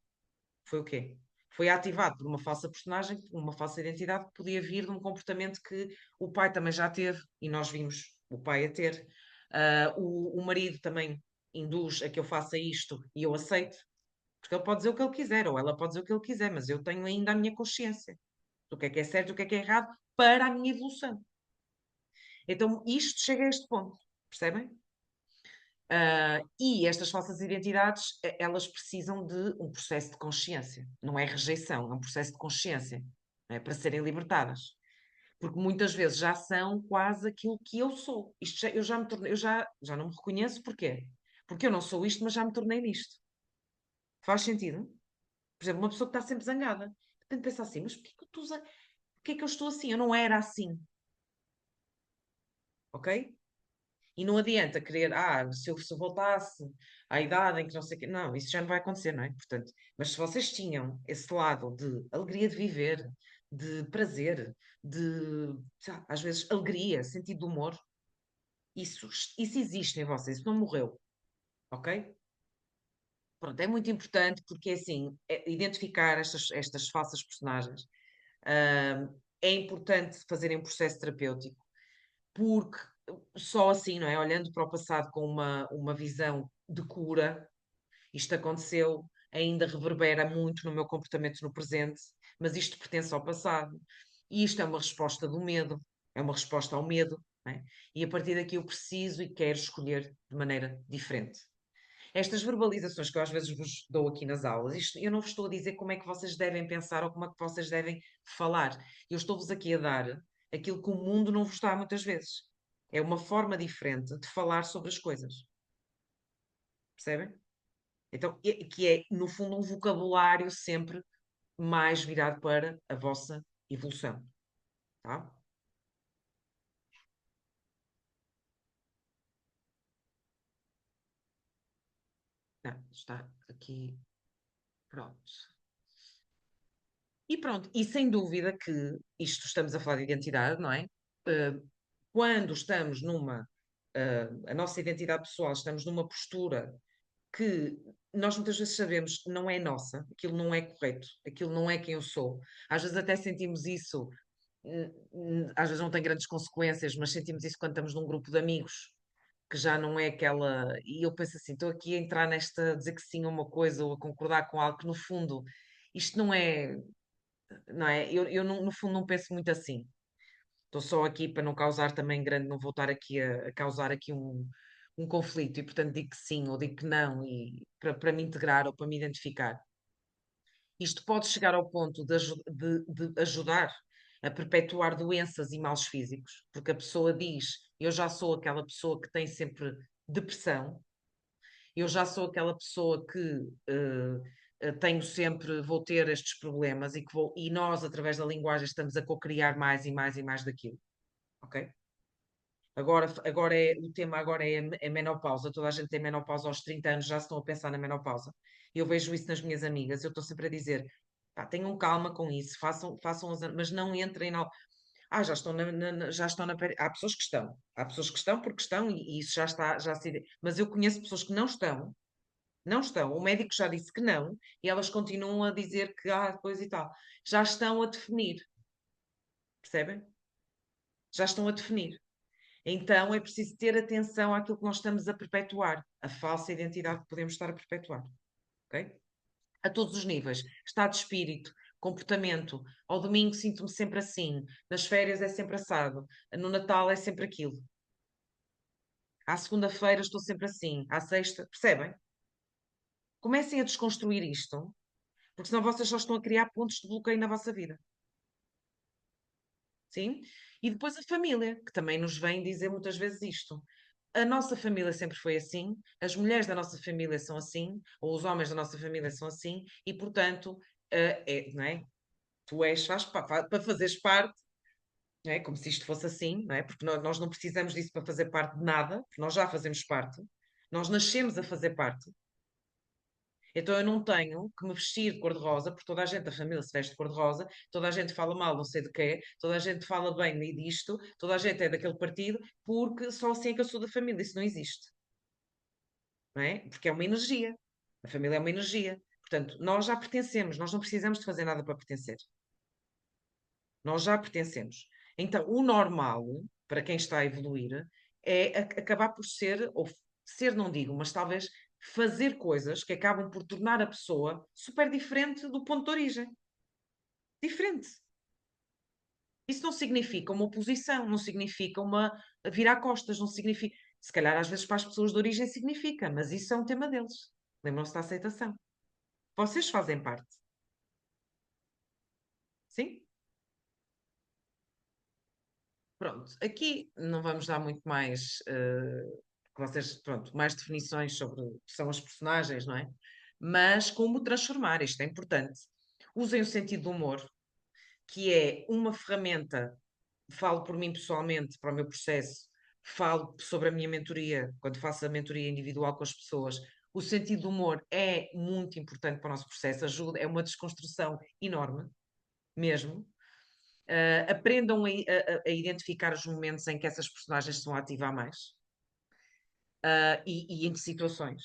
Foi o quê? Foi ativado por uma falsa personagem, uma falsa identidade que podia vir de um comportamento que o pai também já teve e nós vimos o pai a ter. O marido também induz a que eu faça isto e eu aceito, porque ele pode dizer o que ele quiser, ou ela pode dizer o que ele quiser, mas eu tenho ainda a minha consciência do que é certo e o que é errado para a minha evolução. Então isto chega a este ponto, percebem? E estas falsas identidades, elas precisam de um processo de consciência. Não é rejeição, é um processo de consciência, não é? Para serem libertadas. Porque muitas vezes já são quase aquilo que eu sou. Eu já me tornei, já não me reconheço, porquê? Porque eu não sou isto, mas já me tornei nisto. Faz sentido? Por exemplo, uma pessoa que está sempre zangada. Tem de pensar assim, mas porquê que eu estou, porquê que eu estou assim? Eu não era assim, ok? E não adianta querer, se eu voltasse à idade em que não sei o quê. Não, isso já não vai acontecer, não é? Portanto, mas se vocês tinham esse lado de alegria de viver, de prazer, de, sei lá, às vezes, alegria, sentido de humor, isso, isso existe em vocês, isso não morreu, ok? Pronto, é muito importante porque, assim, identificar estas falsas personagens, é importante fazerem um processo terapêutico porque só assim, não é? Olhando para o passado com uma visão de cura, isto aconteceu, ainda reverbera muito no meu comportamento no presente, mas isto pertence ao passado. E isto é uma resposta do medo, é uma resposta ao medo, não é? E a partir daqui eu preciso e quero escolher de maneira diferente. Estas verbalizações que eu às vezes vos dou aqui nas aulas, isto, eu não vos estou a dizer como é que vocês devem pensar ou como é que vocês devem falar. Eu estou-vos aqui a dar aquilo que o mundo não vos dá muitas vezes. É uma forma diferente de falar sobre as coisas. Percebem? Então, que é, no fundo, um vocabulário sempre mais virado para a vossa evolução, tá? Tá, está aqui, pronto. E pronto, e sem dúvida que isto estamos a falar de identidade, não é? Eh, Quando estamos a nossa identidade pessoal, estamos numa postura que nós muitas vezes sabemos que não é nossa, aquilo não é correto, aquilo não é quem eu sou. Às vezes até sentimos isso, às vezes não tem grandes consequências, mas sentimos isso quando estamos num grupo de amigos, que já não é aquela. E eu penso assim, estou aqui a entrar nesta, a dizer que sim a uma coisa ou a concordar com algo que no fundo isto não é, não é? Eu no fundo não penso muito assim. Estou só aqui para não causar também grande, não voltar aqui a causar aqui um conflito e portanto digo que sim ou digo que não e para me integrar ou para me identificar. Isto pode chegar ao ponto de ajudar a perpetuar doenças e males físicos, porque a pessoa diz: eu já sou aquela pessoa que tem sempre depressão, eu já sou aquela pessoa que tenho sempre, vou ter estes problemas e, e nós, através da linguagem, estamos a co-criar mais e mais e mais daquilo. Ok? Agora o tema agora é a menopausa. Toda a gente tem menopausa aos 30 anos, já estão a pensar na menopausa. Eu vejo isso nas minhas amigas. Eu estou sempre a dizer, pá, tenham calma com isso, façam mas não entrem na. Ah, já estão já estão Há pessoas que estão. Há pessoas que estão porque estão e isso já está, já se. Mas eu conheço pessoas que não estão, não estão. O médico já disse que não e elas continuam a dizer que coisa e tal. Já estão a definir, percebem? Já estão a definir. Então é preciso ter atenção àquilo que nós estamos a perpetuar, a falsa identidade que podemos estar a perpetuar, ok? A todos os níveis, estado de espírito, comportamento. Ao domingo sinto-me sempre assim, nas férias é sempre assado, no Natal é sempre aquilo. À segunda-feira estou sempre assim, à sexta, percebem? Comecem a desconstruir isto, porque senão vocês só estão a criar pontos de bloqueio na vossa vida. Sim? E depois a família, que também nos vem dizer muitas vezes isto. A nossa família sempre foi assim, as mulheres da nossa família são assim, ou os homens da nossa família são assim, e portanto, não é? Tu és, para fazeres parte, não é? Como se isto fosse assim, não é? Porque nós não precisamos disso para fazer parte de nada, porque nós já fazemos parte, nós nascemos a fazer parte. Então eu não tenho que me vestir de cor-de-rosa, porque toda a gente da família se veste de cor-de-rosa, toda a gente fala mal não sei de quê, toda a gente fala bem disto, toda a gente é daquele partido, porque só assim é que eu sou da família, isso não existe, não é? Porque é uma energia, a família é uma energia. Portanto, nós já pertencemos, nós não precisamos de fazer nada para pertencer. Nós já pertencemos. Então, o normal, para quem está a evoluir, é acabar por ser, ou ser não digo, mas talvez fazer coisas que acabam por tornar a pessoa super diferente do ponto de origem. Diferente. Isso não significa uma oposição, não significa uma virar costas, não significa. Se calhar às vezes para as pessoas de origem significa, mas isso é um tema deles. Lembram-se da aceitação. Vocês fazem parte. Sim? Pronto, aqui não vamos dar muito mais, que vocês, pronto, mais definições sobre o que são os personagens, não é? Mas como transformar, isto é importante. Usem o sentido do humor, que é uma ferramenta, falo por mim pessoalmente, para o meu processo, falo sobre a minha mentoria, quando faço a mentoria individual com as pessoas. O sentido do humor é muito importante para o nosso processo, ajuda, é uma desconstrução enorme, mesmo. Aprendam a identificar os momentos em que essas personagens estão a ativar mais e em que situações.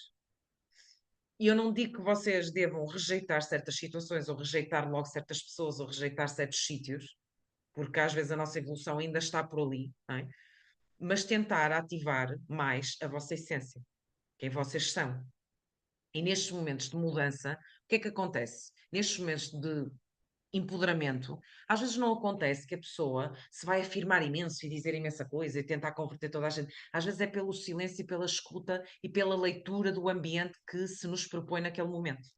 E eu não digo que vocês devam rejeitar certas situações ou rejeitar logo certas pessoas ou rejeitar certos sítios, porque às vezes a nossa evolução ainda está por ali, não é? Mas tentar ativar mais a vossa essência, quem vocês são. E nestes momentos de mudança, o que é que acontece? Nestes momentos de empoderamento, às vezes não acontece que a pessoa se vai afirmar imenso e dizer imensa coisa e tentar converter toda a gente. Às vezes é pelo silêncio e pela escuta e pela leitura do ambiente que se nos propõe naquele momento.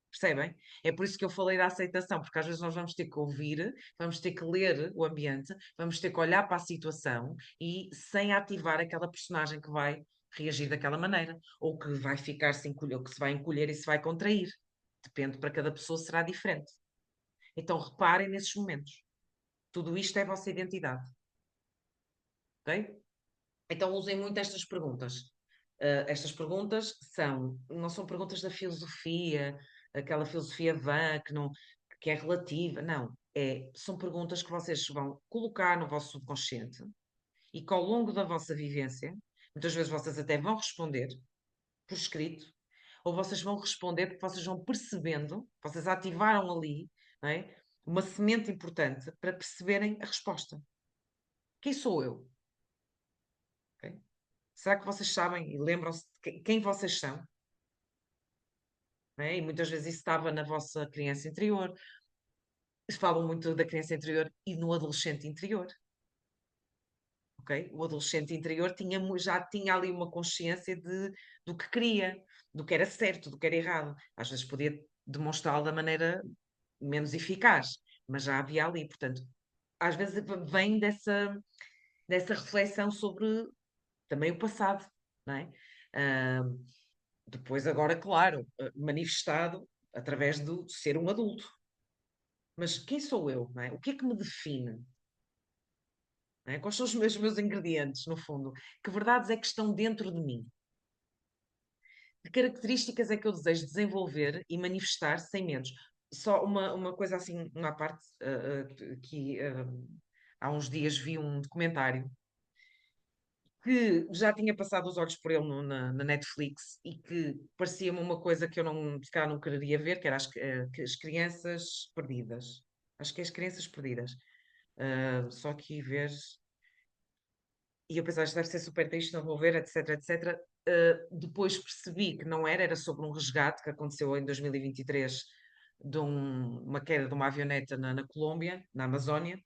Percebem? É por isso que eu falei da aceitação, porque às vezes nós vamos ter que ouvir, vamos ter que ler o ambiente, vamos ter que olhar para a situação e sem ativar aquela personagem que vai reagir daquela maneira, ou que vai ficar se encolher, ou que se vai encolher e se vai contrair. Depende, para cada pessoa será diferente. Então reparem nesses momentos. Tudo isto é a vossa identidade. Ok? Então usem muito estas perguntas. Estas perguntas não são perguntas da filosofia, aquela filosofia vã que é relativa. Não. São perguntas que vocês vão colocar no vosso subconsciente e que ao longo da vossa vivência, muitas vezes vocês até vão responder por escrito, ou vocês vão responder porque vocês vão percebendo, vocês ativaram ali, não é? Uma semente importante para perceberem a resposta. Quem sou eu? Ok? Será que vocês sabem e lembram-se de quem vocês são? Não é? E muitas vezes isso estava na vossa criança interior. Falam muito da criança interior e no adolescente interior. Ok? O adolescente interior já tinha ali uma consciência do que queria, do que era certo, do que era errado. Às vezes podia demonstrá-lo da maneira menos eficaz, mas já havia ali. Portanto, às vezes vem dessa reflexão sobre também o passado, não é? Ah, depois, agora, claro, manifestado através de ser um adulto. Mas quem sou eu, não é? O que é que me define? Não é? Quais são os meus ingredientes, no fundo? Que verdades é que estão dentro de mim? Que características é que eu desejo desenvolver e manifestar sem medos? Só uma coisa assim, uma parte, que há uns dias vi um documentário que já tinha passado os olhos por ele na Netflix e que parecia-me uma coisa que eu não, se calhar não quereria ver, que era as crianças perdidas. Acho que é as crianças perdidas. Só que ver. E eu pensava, isto deve ser super triste, não vou ver, etc, etc. Depois percebi que não era sobre um resgate que aconteceu em 2023 de uma queda de uma avioneta na Colômbia, na Amazónia.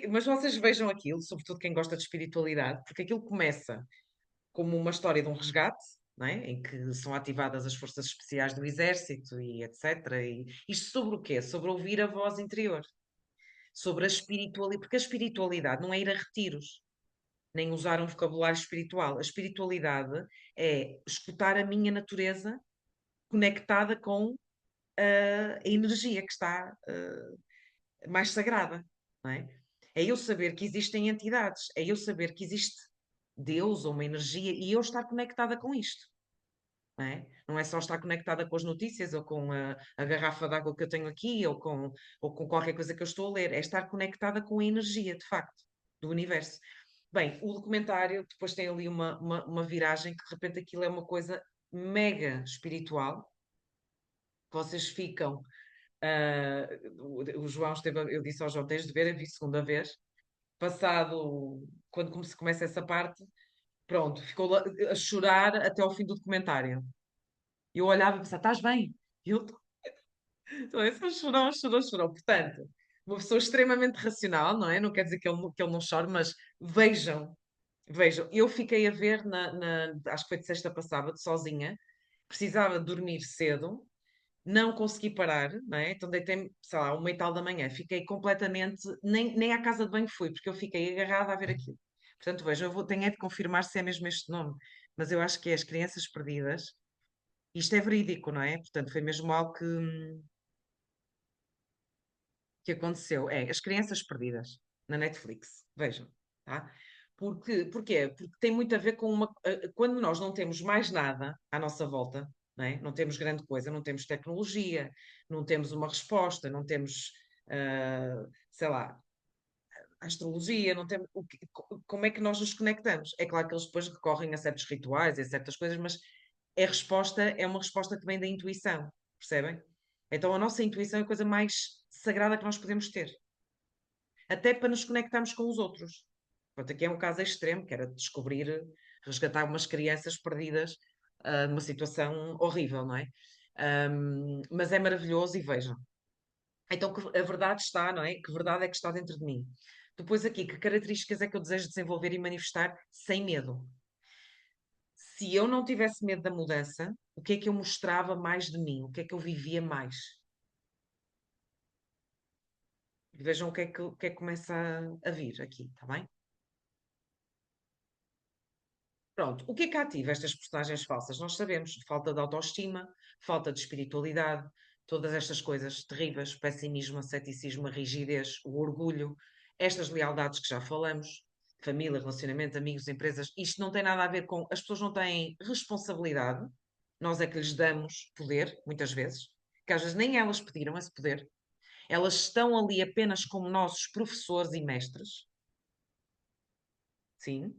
Mas vocês vejam aquilo, sobretudo quem gosta de espiritualidade, porque aquilo começa como uma história de um resgate, não é? Em que são ativadas as forças especiais do exército e etc. E isto sobre o quê? Sobre ouvir a voz interior, sobre a espiritualidade, porque a espiritualidade não é ir a retiros, nem usar um vocabulário espiritual. A espiritualidade é escutar a minha natureza conectada com a energia que está mais sagrada, não é? É eu saber que existem entidades, é eu saber que existe Deus ou uma energia e eu estar conectada com isto. Não é? Não é só estar conectada com as notícias ou com a garrafa de água que eu tenho aqui ou com qualquer coisa que eu estou a ler, é estar conectada com a energia, de facto, do universo. Bem, o documentário depois tem ali uma viragem que de repente aquilo é uma coisa mega espiritual, que vocês ficam. O João esteve, eu disse ao João, tens de ver, eu vi segunda vez. Passado, quando se começa essa parte, pronto, ficou a chorar até ao fim do documentário. Eu olhava e pensava, estás bem? E eu então, só chorou, chorou, chorou. Portanto, uma pessoa extremamente racional, não é? Não quer dizer que ele não chore, mas vejam, vejam. Eu fiquei a ver acho que foi de sexta para sábado, sozinha, precisava dormir cedo, não consegui parar, não é? Então deitei-me, sei lá, 1h e tal da manhã, fiquei completamente, nem à casa de banho fui, porque eu fiquei agarrada a ver aquilo. Portanto, vejam, tenho é de confirmar se é mesmo este nome, mas eu acho que é As Crianças Perdidas. Isto é verídico, não é? Portanto, foi mesmo algo que aconteceu. É As Crianças Perdidas, na Netflix. Vejam, tá? Porquê? Porque tem muito a ver com quando nós não temos mais nada à nossa volta, não é? Não temos grande coisa, não temos tecnologia, não temos uma resposta, não temos, sei lá, astrologia, não temos, como é que nós nos conectamos? É claro que eles depois recorrem a certos rituais, a certas coisas, mas é uma resposta que vem da intuição, percebem? Então a nossa intuição é a coisa mais sagrada que nós podemos ter, até para nos conectarmos com os outros. Pronto, aqui é um caso extremo, que era descobrir, resgatar umas crianças perdidas, numa situação horrível, não é? Mas é maravilhoso e vejam. Então, a verdade está, não é? Que verdade é que está dentro de mim? Depois aqui, que características é que eu desejo desenvolver e manifestar sem medo? Se eu não tivesse medo da mudança, o que é que eu mostrava mais de mim? O que é que eu vivia mais? Vejam o que é que começa a vir aqui, está bem? Pronto, o que é que ativa estas personagens falsas? Nós sabemos, falta de autoestima, falta de espiritualidade, todas estas coisas terríveis, pessimismo, ceticismo, rigidez, o orgulho, estas lealdades que já falamos, família, relacionamento, amigos, empresas, isto não tem nada a ver com, as pessoas não têm responsabilidade, nós é que lhes damos poder, muitas vezes, que às vezes nem elas pediram esse poder, elas estão ali apenas como nossos professores e mestres, sim,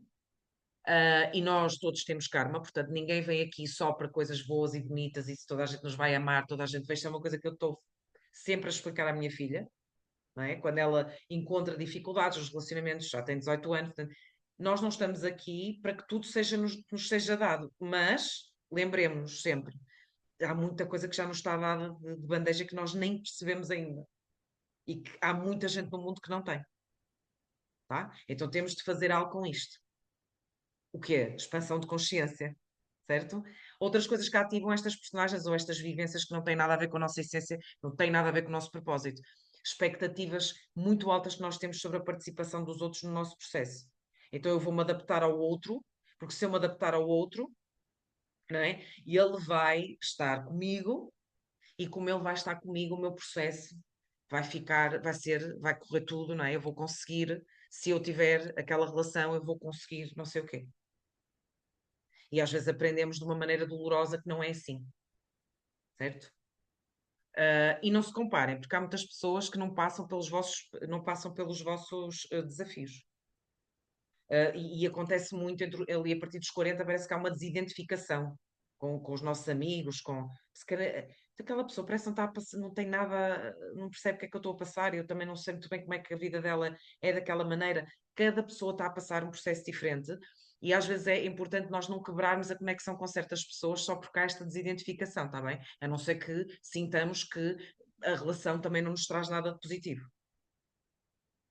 e nós todos temos karma, portanto, ninguém vem aqui só para coisas boas e bonitas e se toda a gente nos vai amar, toda a gente vai. Isto é uma coisa que eu estou sempre a explicar à minha filha, não é? Quando ela encontra dificuldades nos relacionamentos, já tem 18 anos, portanto, nós não estamos aqui para que tudo seja, nos seja dado, mas lembremos-nos sempre, há muita coisa que já nos está dada de bandeja que nós nem percebemos ainda e que há muita gente no mundo que não tem, tá? Então temos de fazer algo com isto. O que é? Expansão de consciência, certo? Outras coisas que ativam estas personagens ou estas vivências que não têm nada a ver com a nossa essência, não têm nada a ver com o nosso propósito. Expectativas muito altas que nós temos sobre a participação dos outros no nosso processo. Então eu vou-me adaptar ao outro, porque se eu me adaptar ao outro, não é? Ele vai estar comigo e como ele vai estar comigo, o meu processo vai ficar, vai correr tudo, não é? Eu vou conseguir, se eu tiver aquela relação, eu vou conseguir não sei o quê. E às vezes aprendemos de uma maneira dolorosa que não é assim, certo? E não se comparem, porque há muitas pessoas que não passam pelos vossos desafios. E acontece muito ali a partir dos 40, parece que há uma desidentificação com os nossos amigos, se calhar, aquela pessoa parece que não está a passar, não tem nada, não percebe o que é que eu estou a passar, e eu também não sei muito bem como é que a vida dela é daquela maneira. Cada pessoa está a passar um processo diferente, e às vezes é importante nós não quebrarmos a conexão com certas pessoas só porque há esta desidentificação, está bem? A não ser que sintamos que a relação também não nos traz nada de positivo,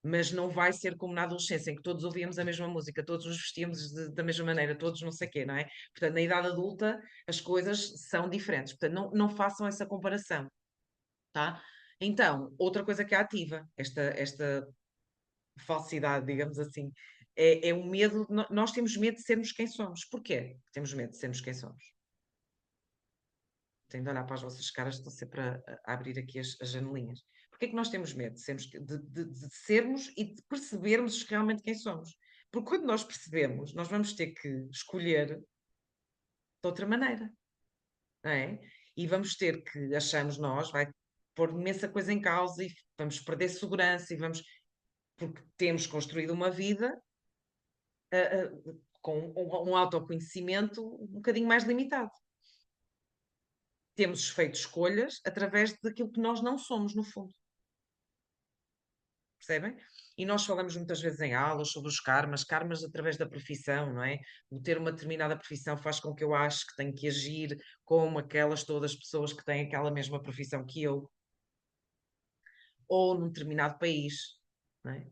mas não vai ser como na adolescência, em que todos ouvíamos a mesma música, todos nos vestíamos da mesma maneira, todos não sei o quê, não é? Portanto, na idade adulta as coisas são diferentes, portanto, não façam essa comparação, tá? Então, outra coisa que é ativa, esta falsidade, digamos assim, é o medo, nós temos medo de sermos quem somos. Porquê? Temos medo de sermos quem somos. Tenho de olhar para as vossas caras, estou sempre a abrir aqui as janelinhas. Porquê é que nós temos medo de sermos e de percebermos realmente quem somos? Porque quando nós percebemos, nós vamos ter que escolher de outra maneira, não é? E vamos ter que, achamos nós, vai pôr imensa coisa em causa e vamos perder segurança e vamos, porque temos construído uma vida com um autoconhecimento um bocadinho mais limitado. Temos feito escolhas através daquilo que nós não somos, no fundo. Percebem? E nós falamos muitas vezes em aulas sobre os karmas através da profissão, não é? O ter uma determinada profissão faz com que eu ache que tenho que agir como aquelas todas pessoas que têm aquela mesma profissão que eu, ou num determinado país, não é?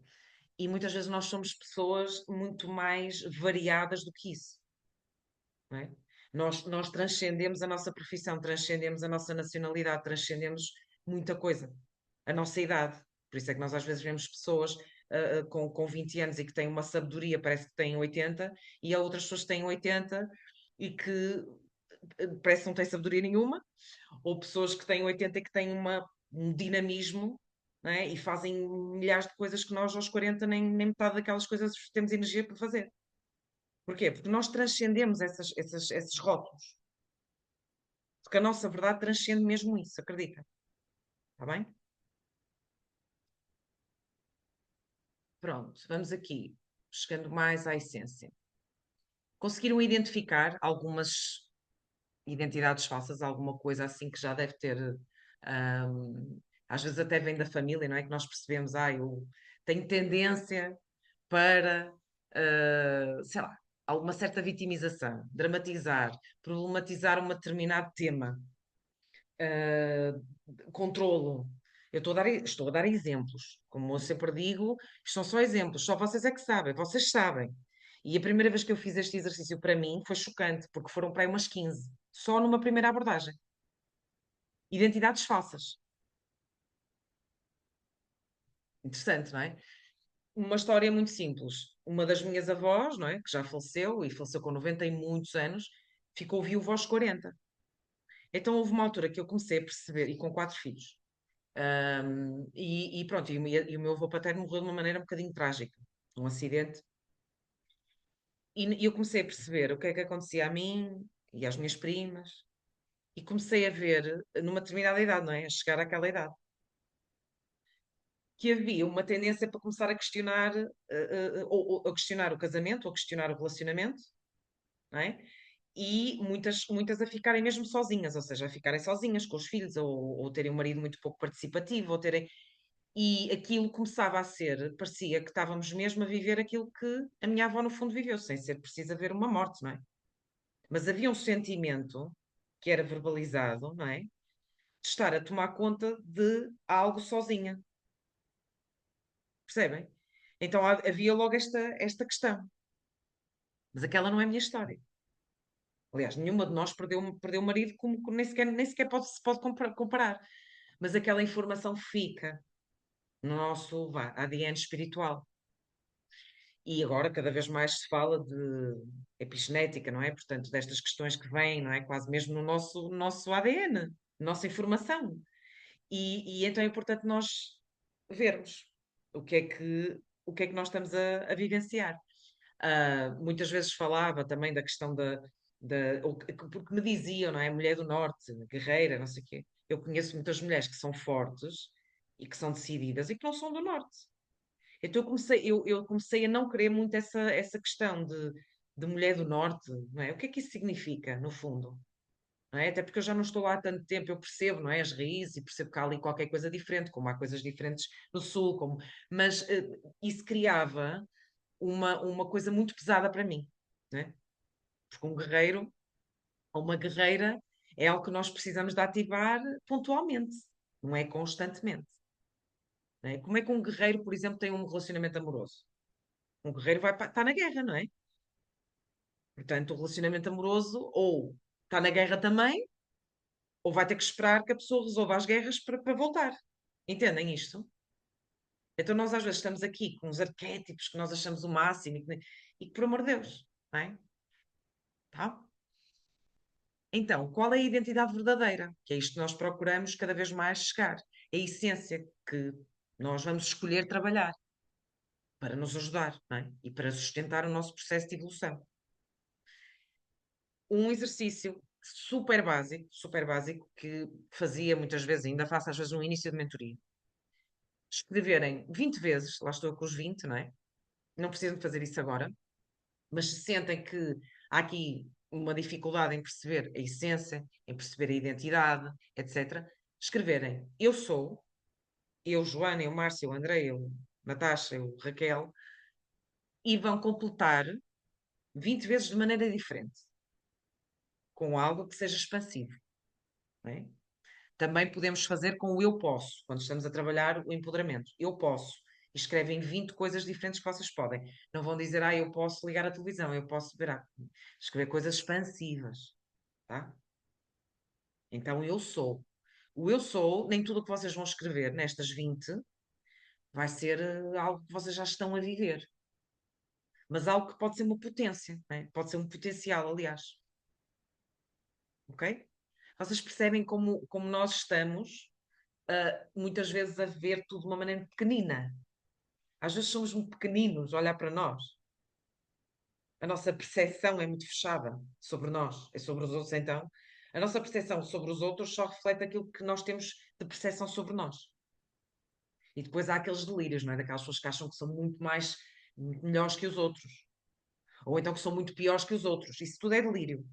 E muitas vezes nós somos pessoas muito mais variadas do que isso, não é? Nós transcendemos a nossa profissão, transcendemos a nossa nacionalidade, transcendemos muita coisa, a nossa idade. Por isso é que nós às vezes vemos pessoas com 20 anos e que têm uma sabedoria, parece que têm 80, e há outras pessoas que têm 80 e que parece que não têm sabedoria nenhuma, ou pessoas que têm 80 e que têm um dinamismo, não é? E fazem milhares de coisas que nós aos 40 nem metade daquelas coisas temos energia para fazer. Porquê? Porque nós transcendemos esses rótulos. Porque a nossa verdade transcende mesmo isso, acredita? Está bem? Pronto, vamos aqui, chegando mais à essência. Conseguiram identificar algumas identidades falsas, alguma coisa assim que já deve ter, às vezes até vem da família, não é? Que nós percebemos, eu tenho tendência para, sei lá, alguma certa vitimização, dramatizar, problematizar um determinado tema, controlo. Eu estou a dar exemplos. Como eu sempre digo, isto são só exemplos, só vocês é que sabem, vocês sabem. E a primeira vez que eu fiz este exercício para mim foi chocante, porque foram para aí umas 15, só numa primeira abordagem. Identidades falsas. Interessante, não é? uma história muito simples. Uma das minhas avós, não é, que já faleceu, e faleceu com 90 e muitos anos, ficou viúva aos 40. Então houve uma altura que eu comecei a perceber, e com 4 filhos, e pronto, e o meu avô paterno morreu de uma maneira um bocadinho trágica, um acidente, e eu comecei a perceber o que é que acontecia a mim e às minhas primas, e comecei a ver, numa determinada idade, não é? A chegar àquela idade, que havia uma tendência para começar a questionar, ou a questionar o casamento, ou a questionar o relacionamento, não é? E muitas a ficarem mesmo sozinhas, ou seja, a ficarem sozinhas com os filhos, ou terem um marido muito pouco participativo, ou terem. E aquilo começava a ser, parecia que estávamos mesmo a viver aquilo que a minha avó no fundo viveu, sem ser preciso haver uma morte, não é? Mas havia um sentimento que era verbalizado, não é? De estar a tomar conta de algo sozinha, percebem? Então havia logo esta questão. Mas aquela não é a minha história. Aliás, nenhuma de nós perdeu o marido como nem sequer se pode comparar. Mas aquela informação fica no nosso ADN espiritual. E agora cada vez mais se fala de epigenética, não é? Portanto, destas questões que vêm, não é? Quase mesmo no nosso ADN, nossa informação. E então é importante nós vermos o que é que nós estamos a vivenciar. Muitas vezes falava também da questão porque me diziam, não é? Mulher do Norte, guerreira, não sei o quê. Eu conheço muitas mulheres que são fortes e que são decididas e que não são do Norte. Então eu comecei a não querer muito essa questão de mulher do Norte, não é? O que é que isso significa, no fundo? Não é? Até porque eu já não estou lá há tanto tempo, eu percebo, não é? As raízes e percebo que há ali qualquer coisa diferente, como há coisas diferentes no Sul, mas isso criava uma coisa muito pesada para mim, não é? Porque um guerreiro ou uma guerreira é algo que nós precisamos de ativar pontualmente, não é constantemente. Não é? Como é que um guerreiro, por exemplo, tem um relacionamento amoroso? Um guerreiro vai está na guerra, não é? Portanto, o relacionamento amoroso ou está na guerra também, ou vai ter que esperar que a pessoa resolva as guerras para voltar. Entendem isto? Então nós às vezes estamos aqui com uns arquétipos que nós achamos o máximo e que, por amor de Deus, não é? Tá? Então, qual é a identidade verdadeira? Que é isto que nós procuramos cada vez mais chegar. É a essência que nós vamos escolher trabalhar para nos ajudar, não é? E para sustentar o nosso processo de evolução. Um exercício super básico, que fazia muitas vezes, ainda faço às vezes no início de mentoria. Escreverem 20 vezes, lá estou com os 20, não é? Não precisam de fazer isso agora, mas se sentem que há aqui uma dificuldade em perceber a essência, em perceber a identidade, etc., escreverem eu sou, eu Joana, eu Márcia, eu André, eu Natasha, eu Raquel, e vão completar 20 vezes de maneira diferente, com algo que seja expansivo. Não é? Também podemos fazer com o eu posso, quando estamos a trabalhar o empoderamento. Eu posso. E escrevem 20 coisas diferentes que vocês podem. Não vão dizer, eu posso ligar a televisão, eu posso ver. Escrever coisas expansivas. Tá? Então, eu sou. O eu sou, nem tudo o que vocês vão escrever nestas 20 vai ser algo que vocês já estão a viver. Mas algo que pode ser uma potência. Né? Pode ser um potencial, aliás. Ok? Vocês percebem como nós estamos muitas vezes a ver tudo de uma maneira pequenina. Às vezes somos muito pequeninos a olhar para nós. A nossa percepção é muito fechada sobre nós e sobre os outros, então. A nossa percepção sobre os outros só reflete aquilo que nós temos de percepção sobre nós. E depois há aqueles delírios, não é? Daquelas pessoas que acham que são muito melhores que os outros. Ou então que são muito piores que os outros. Isso tudo é delírio.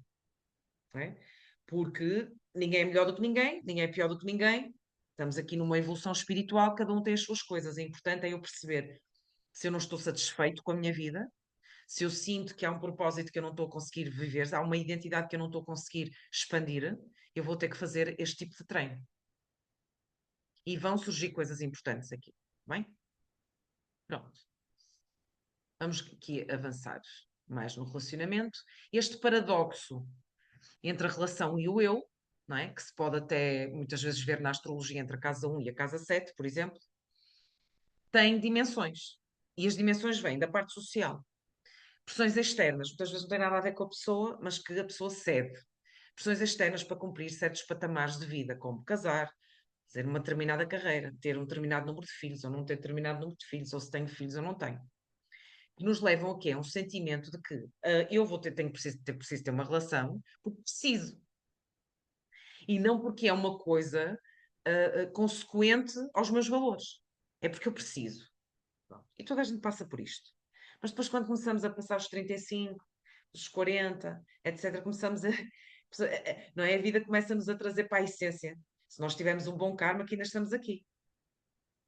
Não é? Porque ninguém é melhor do que ninguém, ninguém é pior do que ninguém. Estamos aqui numa evolução espiritual, cada um tem as suas coisas. É importante eu perceber se eu não estou satisfeito com a minha vida, se eu sinto que há um propósito que eu não estou a conseguir viver, há uma identidade que eu não estou a conseguir expandir, eu vou ter que fazer este tipo de treino. E vão surgir coisas importantes aqui. Bem? Pronto. Vamos aqui avançar mais no relacionamento. Este paradoxo entre a relação e o eu, não é? Que se pode até muitas vezes ver na astrologia entre a casa 1 e a casa 7, por exemplo, tem dimensões. E as dimensões vêm da parte social. Pressões externas, muitas vezes não tem nada a ver com a pessoa, mas que a pessoa cede. Pressões externas para cumprir certos patamares de vida, como casar, fazer uma determinada carreira, ter um determinado número de filhos, ou não ter determinado número de filhos, ou se tenho filhos ou não tenho. Que nos levam a quê? A um sentimento de que eu preciso ter uma relação porque preciso. E não porque é uma coisa consequente aos meus valores. É porque eu preciso. Pronto. E toda a gente passa por isto. Mas depois, quando começamos a passar os 35, os 40, etc., começamos a. Não é? A vida começa-nos a trazer para a essência. Se nós tivermos um bom karma, que ainda estamos aqui.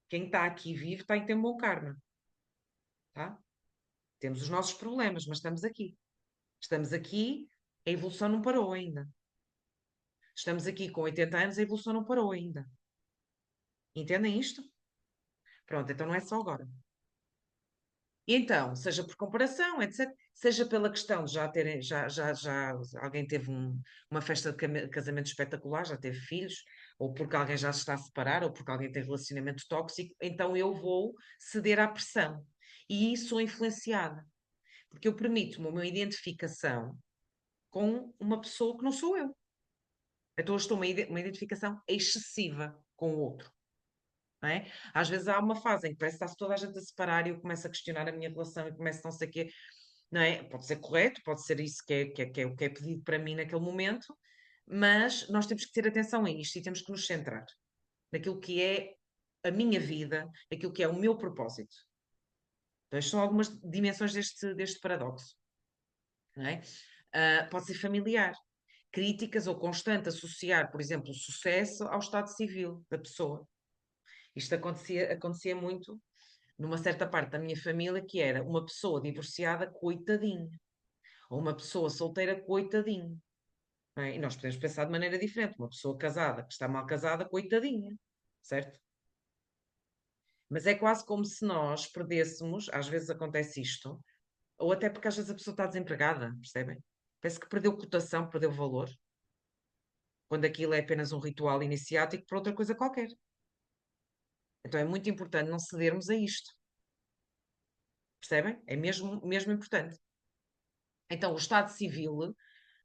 Quem está aqui vivo tem que ter um bom karma. Tá? Temos os nossos problemas, mas estamos aqui. Estamos aqui, a evolução não parou ainda. Estamos aqui com 80 anos, a evolução não parou ainda. Entendem isto? Pronto, então não é só agora. E então, seja por comparação, etc., seja pela questão de já terem, já alguém teve uma festa de casamento espetacular, já teve filhos, ou porque alguém já se está a separar, ou porque alguém tem relacionamento tóxico, então eu vou ceder à pressão. E sou influenciada, porque eu permito-me uma identificação com uma pessoa que não sou eu. Então eu estou uma identificação excessiva com o outro. Não é? Às vezes há uma fase em que parece que está-se toda a gente a separar e eu começo a questionar a minha relação e começo não sei o quê. Não é? Pode ser correto, pode ser isso que é o que é pedido para mim naquele momento, mas nós temos que ter atenção a isto e temos que nos centrar naquilo que é a minha vida, naquilo que é o meu propósito. Então, estas são algumas dimensões deste paradoxo. Não é? Pode ser familiar. Críticas ou constante associar, por exemplo, o sucesso ao estado civil da pessoa. Isto acontecia muito numa certa parte da minha família, que era uma pessoa divorciada, coitadinha, ou uma pessoa solteira, coitadinha. Não é? E nós podemos pensar de maneira diferente. Uma pessoa casada, que está mal casada, coitadinha, certo? Mas é quase como se nós perdêssemos, às vezes acontece isto, ou até porque às vezes a pessoa está desempregada, percebem? Parece que perdeu cotação, perdeu valor, quando aquilo é apenas um ritual iniciático para outra coisa qualquer. Então é muito importante não cedermos a isto, percebem? É mesmo importante. Então, o Estado Civil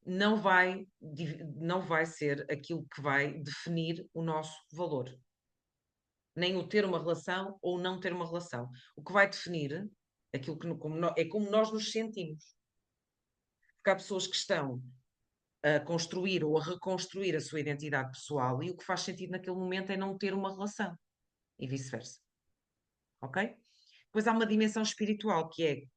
não vai ser aquilo que vai definir o nosso valor, nem o ter uma relação ou não ter uma relação. O que vai definir aquilo que é como nós nos sentimos. Porque há pessoas que estão a construir ou a reconstruir a sua identidade pessoal e o que faz sentido naquele momento é não ter uma relação e vice-versa. Ok? Depois há uma dimensão espiritual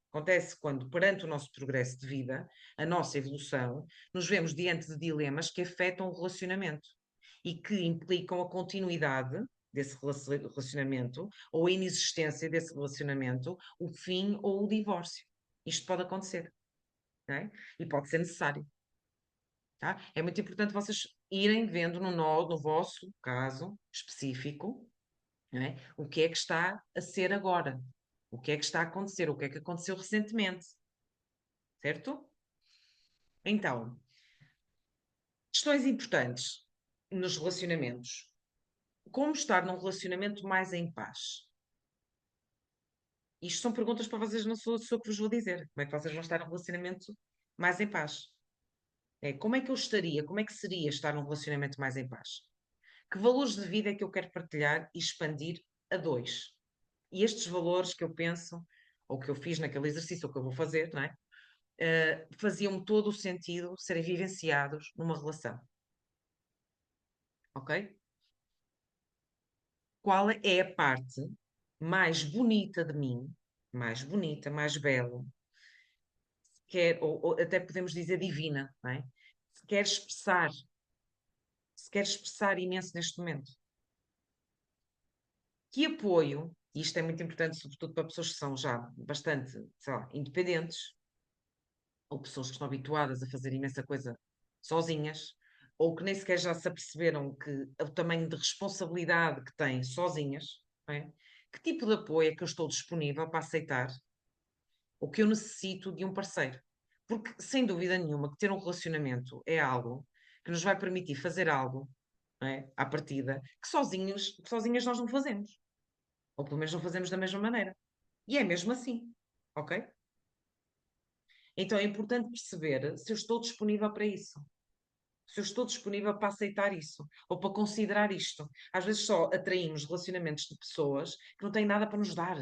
acontece quando, perante o nosso progresso de vida, a nossa evolução, nos vemos diante de dilemas que afetam o relacionamento e que implicam a continuidade desse relacionamento ou a inexistência desse relacionamento, o fim ou o divórcio. Isto pode acontecer, não é? E pode ser necessário. Tá? É muito importante vocês irem vendo no vosso caso específico, não é? O que é que está a ser agora? O que é que está a acontecer? O que é que aconteceu recentemente? Certo? Então, questões importantes nos relacionamentos. Como estar num relacionamento mais em paz? Isto são perguntas para vocês, não sou eu que vos vou dizer. Como é que vocês vão estar num relacionamento mais em paz? Como é que eu estaria? Como é que seria estar num relacionamento mais em paz? Que valores de vida é que eu quero partilhar e expandir a dois? E estes valores que eu penso, ou que eu fiz naquele exercício, ou que eu vou fazer, não é? Faziam todo o sentido serem vivenciados numa relação. Ok? Qual é a parte mais bonita de mim, mais bonita, mais bela, ou até podemos dizer divina, não é? Se quer expressar, se quer expressar imenso neste momento. Que apoio, e isto é muito importante, sobretudo para pessoas que são já bastante, sei lá, independentes, ou pessoas que estão habituadas a fazer imensa coisa sozinhas, ou que nem sequer já se aperceberam que o tamanho de responsabilidade que têm sozinhas, não é? Que tipo de apoio é que eu estou disponível para aceitar o que eu necessito de um parceiro? Porque, sem dúvida nenhuma, que ter um relacionamento é algo que nos vai permitir fazer algo, não é? À partida, que sozinhas nós não fazemos. Ou pelo menos não fazemos da mesma maneira. E é mesmo assim, ok? Então é importante perceber se eu estou disponível para isso. Se eu estou disponível para aceitar isso ou para considerar isto. Às vezes só atraímos relacionamentos de pessoas que não têm nada para nos dar.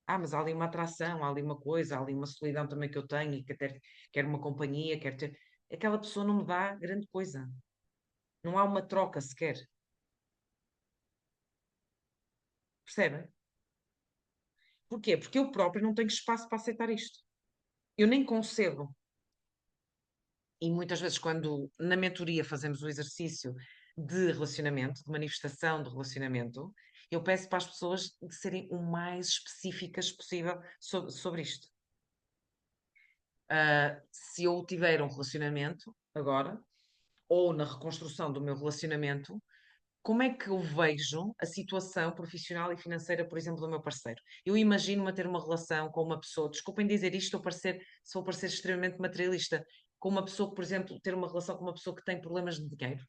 Ah, mas há ali uma atração, há ali uma coisa, há ali uma solidão também que eu tenho e que até quero uma companhia, quero ter. Aquela pessoa não me dá grande coisa. Não há uma troca sequer. Percebem? Porquê? Porque eu próprio não tenho espaço para aceitar isto. Eu nem concedo. E muitas vezes, quando na mentoria fazemos o exercício de relacionamento, de manifestação de relacionamento, eu peço para as pessoas de serem o mais específicas possível sobre isto. Se eu tiver um relacionamento agora, ou na reconstrução do meu relacionamento, como é que eu vejo a situação profissional e financeira, por exemplo, do meu parceiro? Eu imagino-me a ter uma relação com uma pessoa, desculpem dizer isto, se vou parecer extremamente materialista, com uma pessoa que, por exemplo, ter uma relação com uma pessoa que tem problemas de dinheiro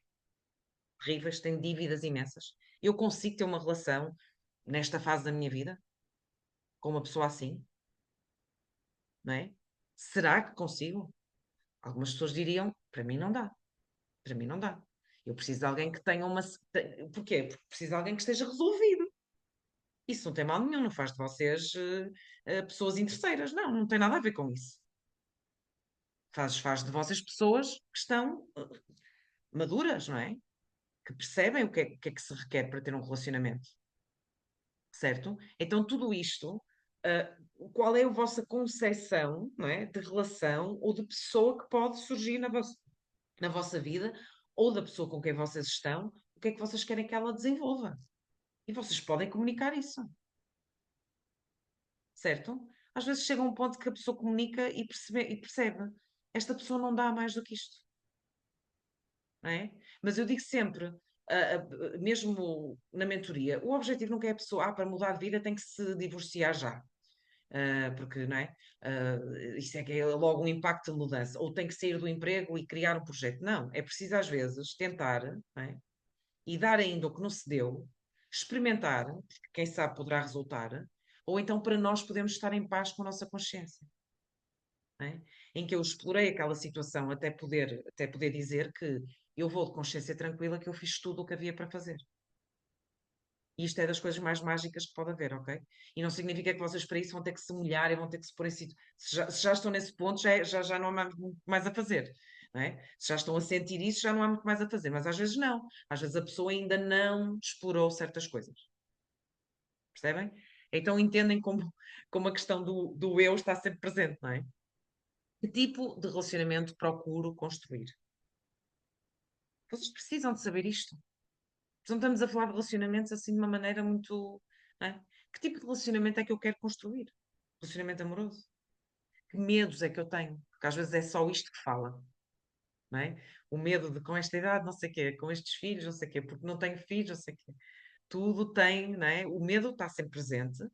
terríveis, tem dívidas imensas. Eu consigo ter uma relação nesta fase da minha vida com uma pessoa assim, não é? Será que consigo? Algumas pessoas diriam, para mim não dá, para mim não dá. Eu preciso de alguém que tenha uma. Porquê? Porque preciso de alguém que esteja resolvido. Isso não tem mal nenhum, não faz de vocês pessoas interesseiras. Não, não tem nada a ver com isso. Faz de vocês pessoas que estão maduras, não é? Que percebem o que é que se requer para ter um relacionamento, certo? Então, tudo isto, qual é a vossa concepção, não é? De relação ou de pessoa que pode surgir na vossa vida, ou da pessoa com quem vocês estão, o que é que vocês querem que ela desenvolva? E vocês podem comunicar isso, certo? Às vezes chega um ponto que a pessoa comunica e percebe, esta pessoa não dá mais do que isto, não é? Mas eu digo sempre, mesmo na mentoria, o objetivo nunca é a pessoa, para mudar de vida tem que se divorciar já. Porque não é? Isso é que é logo um impacto de mudança, ou tem que sair do emprego e criar um projeto. Não, é preciso às vezes tentar, não é? E dar ainda o que não se deu, experimentar, porque quem sabe poderá resultar, ou então para nós podermos estar em paz com a nossa consciência, não é? Em que eu explorei aquela situação até poder dizer que eu vou de consciência tranquila que eu fiz tudo o que havia para fazer. E isto é das coisas mais mágicas que pode haver, ok? E não significa que vocês para isso vão ter que se molhar e vão ter que se pôr em sítio. Se já estão nesse ponto, já não há muito mais a fazer, não é? Se já estão a sentir isso, já não há muito mais a fazer. Mas às vezes não. Às vezes a pessoa ainda não explorou certas coisas. Percebem? Então entendem como a questão do eu está sempre presente, não é? Que tipo de relacionamento procuro construir? Vocês precisam de saber isto. Não estamos a falar de relacionamentos assim de uma maneira muito. Não é? Que tipo de relacionamento é que eu quero construir? Relacionamento amoroso? Que medos é que eu tenho? Porque às vezes é só isto que fala, não é? O medo de com esta idade, não sei o quê, com estes filhos, não sei o quê, porque não tenho filhos, não sei o quê. Tudo tem, não é? O medo está sempre presente.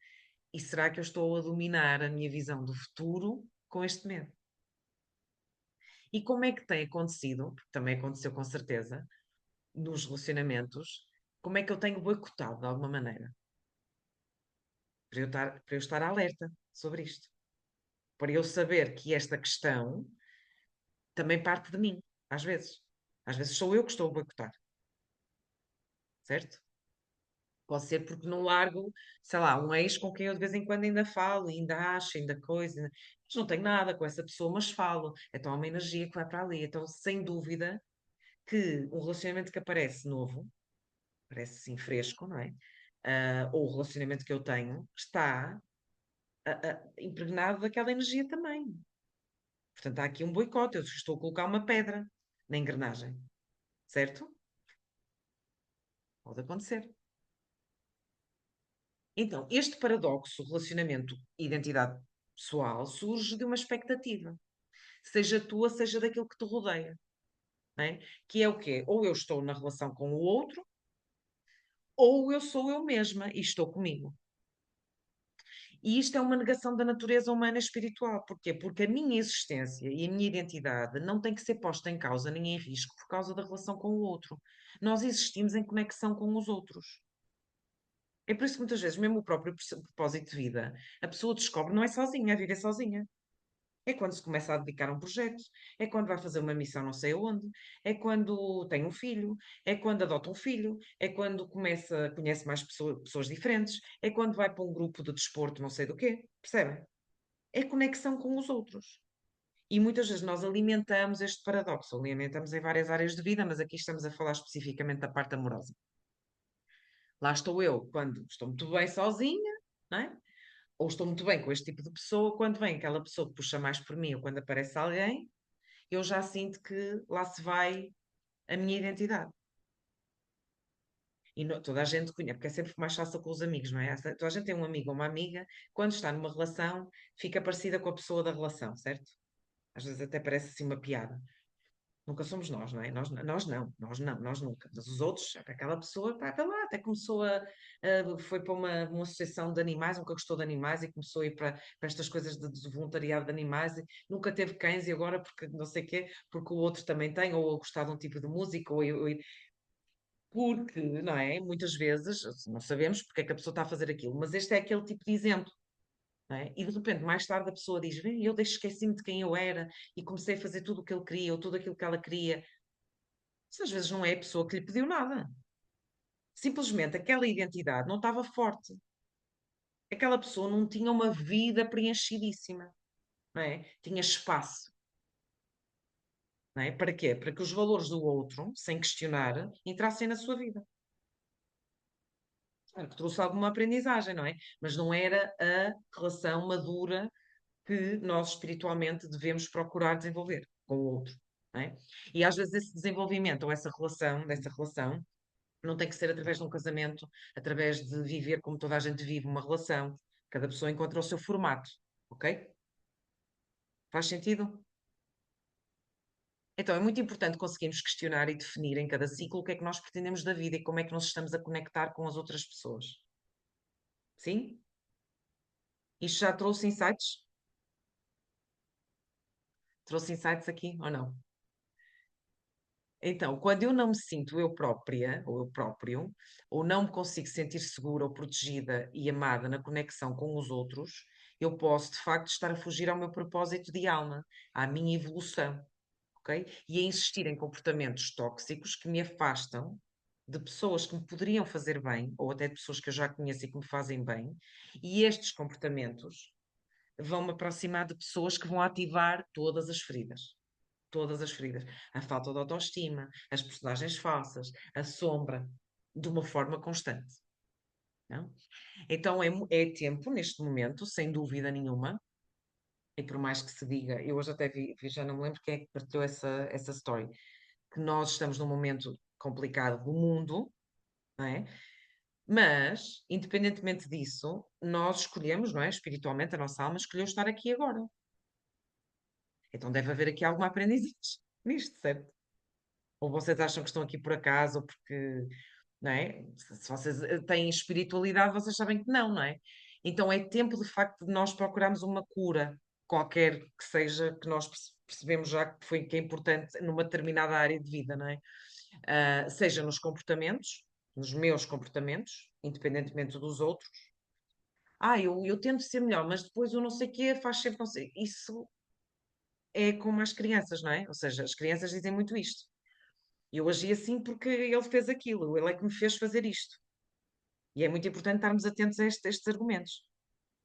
E será que eu estou a dominar a minha visão do futuro com este medo? E como é que tem acontecido, porque também aconteceu com certeza, nos relacionamentos, como é que eu tenho boicotado de alguma maneira? Para eu estar alerta sobre isto. Para eu saber que esta questão também parte de mim, às vezes. Às vezes sou eu que estou a boicotar, certo? Pode ser porque não largo, sei lá, um ex com quem eu de vez em quando ainda falo, ainda acho, ainda coisa, mas não tenho nada com essa pessoa, mas falo. Então há uma energia que vai para ali. Então, sem dúvida, que um relacionamento que aparece novo, parece assim fresco, não é? Ou o relacionamento que eu tenho, está impregnado daquela energia também. Portanto, há aqui um boicote. Eu estou a colocar uma pedra na engrenagem, certo? Pode acontecer. Então, este paradoxo, relacionamento e identidade pessoal, surge de uma expectativa, seja tua, seja daquilo que te rodeia, não é? Que é o quê? Ou eu estou na relação com o outro, ou eu sou eu mesma e estou comigo. E isto é uma negação da natureza humana e espiritual. Porquê? Porque a minha existência e a minha identidade não tem que ser posta em causa nem em risco por causa da relação com o outro. Nós existimos em conexão com os outros. É por isso que muitas vezes, mesmo o próprio propósito de vida, a pessoa descobre não é sozinha, a viver sozinha. É quando se começa a dedicar a um projeto, é quando vai fazer uma missão não sei aonde, é quando tem um filho, é quando adota um filho, é quando conhece mais pessoas diferentes, é quando vai para um grupo de desporto não sei do quê, percebem? É conexão com os outros. E muitas vezes nós alimentamos este paradoxo, alimentamos em várias áreas de vida, mas aqui estamos a falar especificamente da parte amorosa. Lá estou eu quando estou muito bem sozinha, não é? Ou estou muito bem com este tipo de pessoa, quando vem aquela pessoa que puxa mais por mim, ou quando aparece alguém, eu já sinto que lá se vai a minha identidade. E toda a gente conhece, porque é sempre mais fácil com os amigos, não é? Toda a gente tem um amigo ou uma amiga, quando está numa relação, fica parecida com a pessoa da relação, certo? Às vezes até parece assim uma piada. Nunca somos nós, não é? Nós nunca. Mas os outros, aquela pessoa, pá, até lá, até começou foi para uma associação de animais, nunca gostou de animais e começou a ir para estas coisas de voluntariado de animais, e nunca teve cães e agora, porque não sei o quê, porque o outro também tem, ou a gostar de um tipo de música, porque, não é? Muitas vezes, não sabemos porque é que a pessoa está a fazer aquilo, mas este é aquele tipo de exemplo. Não é? E de repente, mais tarde, a pessoa diz: "Bem, eu esqueci-me de quem eu era e comecei a fazer tudo o que ele queria ou tudo aquilo que ela queria." Mas às vezes não é a pessoa que lhe pediu nada. Simplesmente aquela identidade não estava forte. Aquela pessoa não tinha uma vida preenchidíssima, não é? Tinha espaço, não é? Para quê? Para que os valores do outro, sem questionar, entrassem na sua vida. Claro que trouxe alguma aprendizagem, não é? Mas não era a relação madura que nós espiritualmente devemos procurar desenvolver com o outro, não é? E às vezes esse desenvolvimento ou essa relação, dessa relação, não tem que ser através de um casamento, através de viver como toda a gente vive uma relação. Cada pessoa encontra o seu formato, ok? Faz sentido? Então é muito importante conseguirmos questionar e definir em cada ciclo o que é que nós pretendemos da vida e como é que nos estamos a conectar com as outras pessoas. Sim? Isto já trouxe insights? Trouxe insights aqui ou não? Então, quando eu não me sinto eu própria, ou eu próprio, ou não me consigo sentir segura ou protegida e amada na conexão com os outros, eu posso, de facto, estar a fugir ao meu propósito de alma, à minha evolução, ok? E a insistir em comportamentos tóxicos que me afastam de pessoas que me poderiam fazer bem, ou até de pessoas que eu já conheço e que me fazem bem, e estes comportamentos vão me aproximar de pessoas que vão ativar todas as feridas. Todas as feridas. A falta de autoestima, as personagens falsas, a sombra, de uma forma constante. Não? Então é tempo, neste momento, sem dúvida nenhuma, e por mais que se diga, eu hoje até já não me lembro quem é que partilhou essa story, que nós estamos num momento complicado do mundo, não é? Mas, independentemente disso, nós escolhemos, não é? Espiritualmente, a nossa alma escolheu estar aqui agora. Então deve haver aqui alguma aprendizagem nisto, certo? Ou vocês acham que estão aqui por acaso, ou porque, não é? Se vocês têm espiritualidade, vocês sabem que não é? Então é tempo de facto de nós procurarmos uma cura, qualquer que seja, que nós percebemos já que é importante numa determinada área de vida, não é? Seja nos comportamentos, nos meus comportamentos, independentemente dos outros. Eu tento ser melhor, mas depois o não sei o quê faz sempre não sei. Isso é como as crianças, não é? Ou seja, as crianças dizem muito isto. Eu agi assim porque ele fez aquilo, ele é que me fez fazer isto. E é muito importante estarmos atentos a estes argumentos.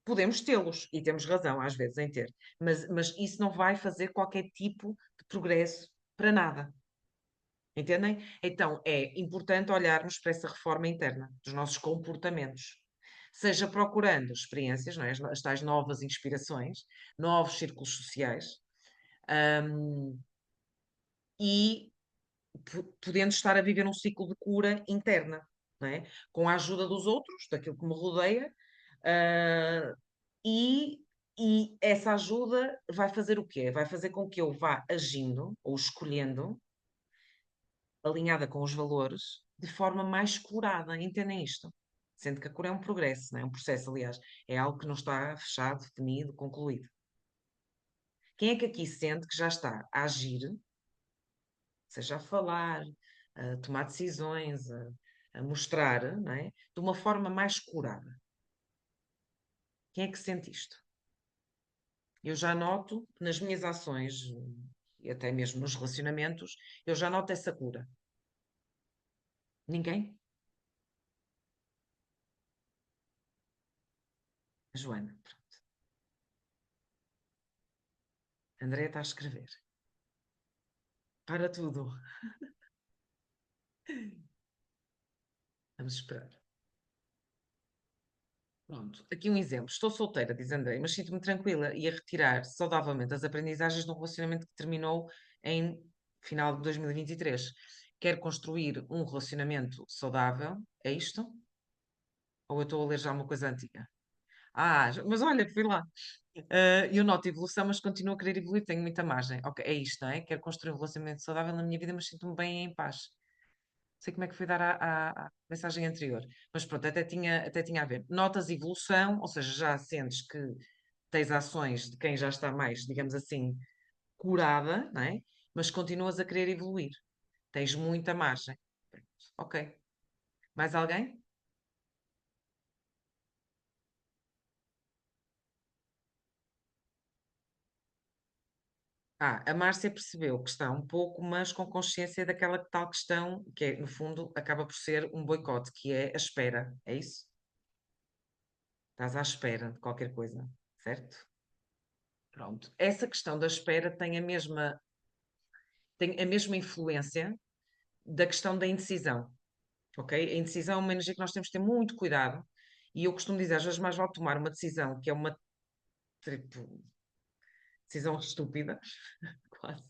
Podemos tê-los, e temos razão às vezes em ter, mas isso não vai fazer qualquer tipo de progresso para nada. Entendem? Então é importante olharmos para essa reforma interna dos nossos comportamentos. Seja procurando experiências, não é? As tais novas inspirações, novos círculos sociais, hum, e podendo estar a viver um ciclo de cura interna, não é? Com a ajuda dos outros, daquilo que me rodeia, ah, e, e essa ajuda vai fazer o quê? Vai fazer com que eu vá agindo ou escolhendo, alinhada com os valores, de forma mais curada. Entendem isto? Sendo que a cura é um progresso, não é? Um processo, aliás, é algo que não está fechado, definido, concluído. Quem é que aqui sente que já está a agir, seja a falar, a tomar decisões, a mostrar, não é? De uma forma mais curada. Quem é que sente isto? Eu já noto nas minhas ações, e até mesmo nos relacionamentos, eu já noto essa cura. Ninguém? A Joana. Pronto. A Andréia está a escrever. Para tudo. Vamos esperar. Pronto. Aqui um exemplo. Estou solteira, diz André, mas sinto-me tranquila e a retirar saudavelmente as aprendizagens de um relacionamento que terminou em final de 2023. Quero construir um relacionamento saudável. É isto? Ou eu estou a ler já uma coisa antiga? Ah, mas olha, fui lá. Eu noto evolução, mas continuo a querer evoluir, tenho muita margem. Ok, é isto, não é? Quero construir um relacionamento saudável na minha vida, mas sinto-me bem e em paz. Não sei como é que foi dar à mensagem anterior, mas pronto, até tinha a ver. Notas evolução, ou seja, já sentes que tens ações de quem já está mais, digamos assim, curada, não é? Mas continuas a querer evoluir. Tens muita margem. Ok. Mais alguém? A Márcia percebeu que está um pouco, mas com consciência daquela tal questão que é, no fundo, acaba por ser um boicote, que é a espera. É isso? Estás à espera de qualquer coisa, certo? Pronto. Essa questão da espera tem a mesma influência da questão da indecisão, ok? A indecisão é uma energia que nós temos que ter muito cuidado e eu costumo dizer, às vezes mais vale tomar uma decisão que é uma tipo, decisão estúpida, quase,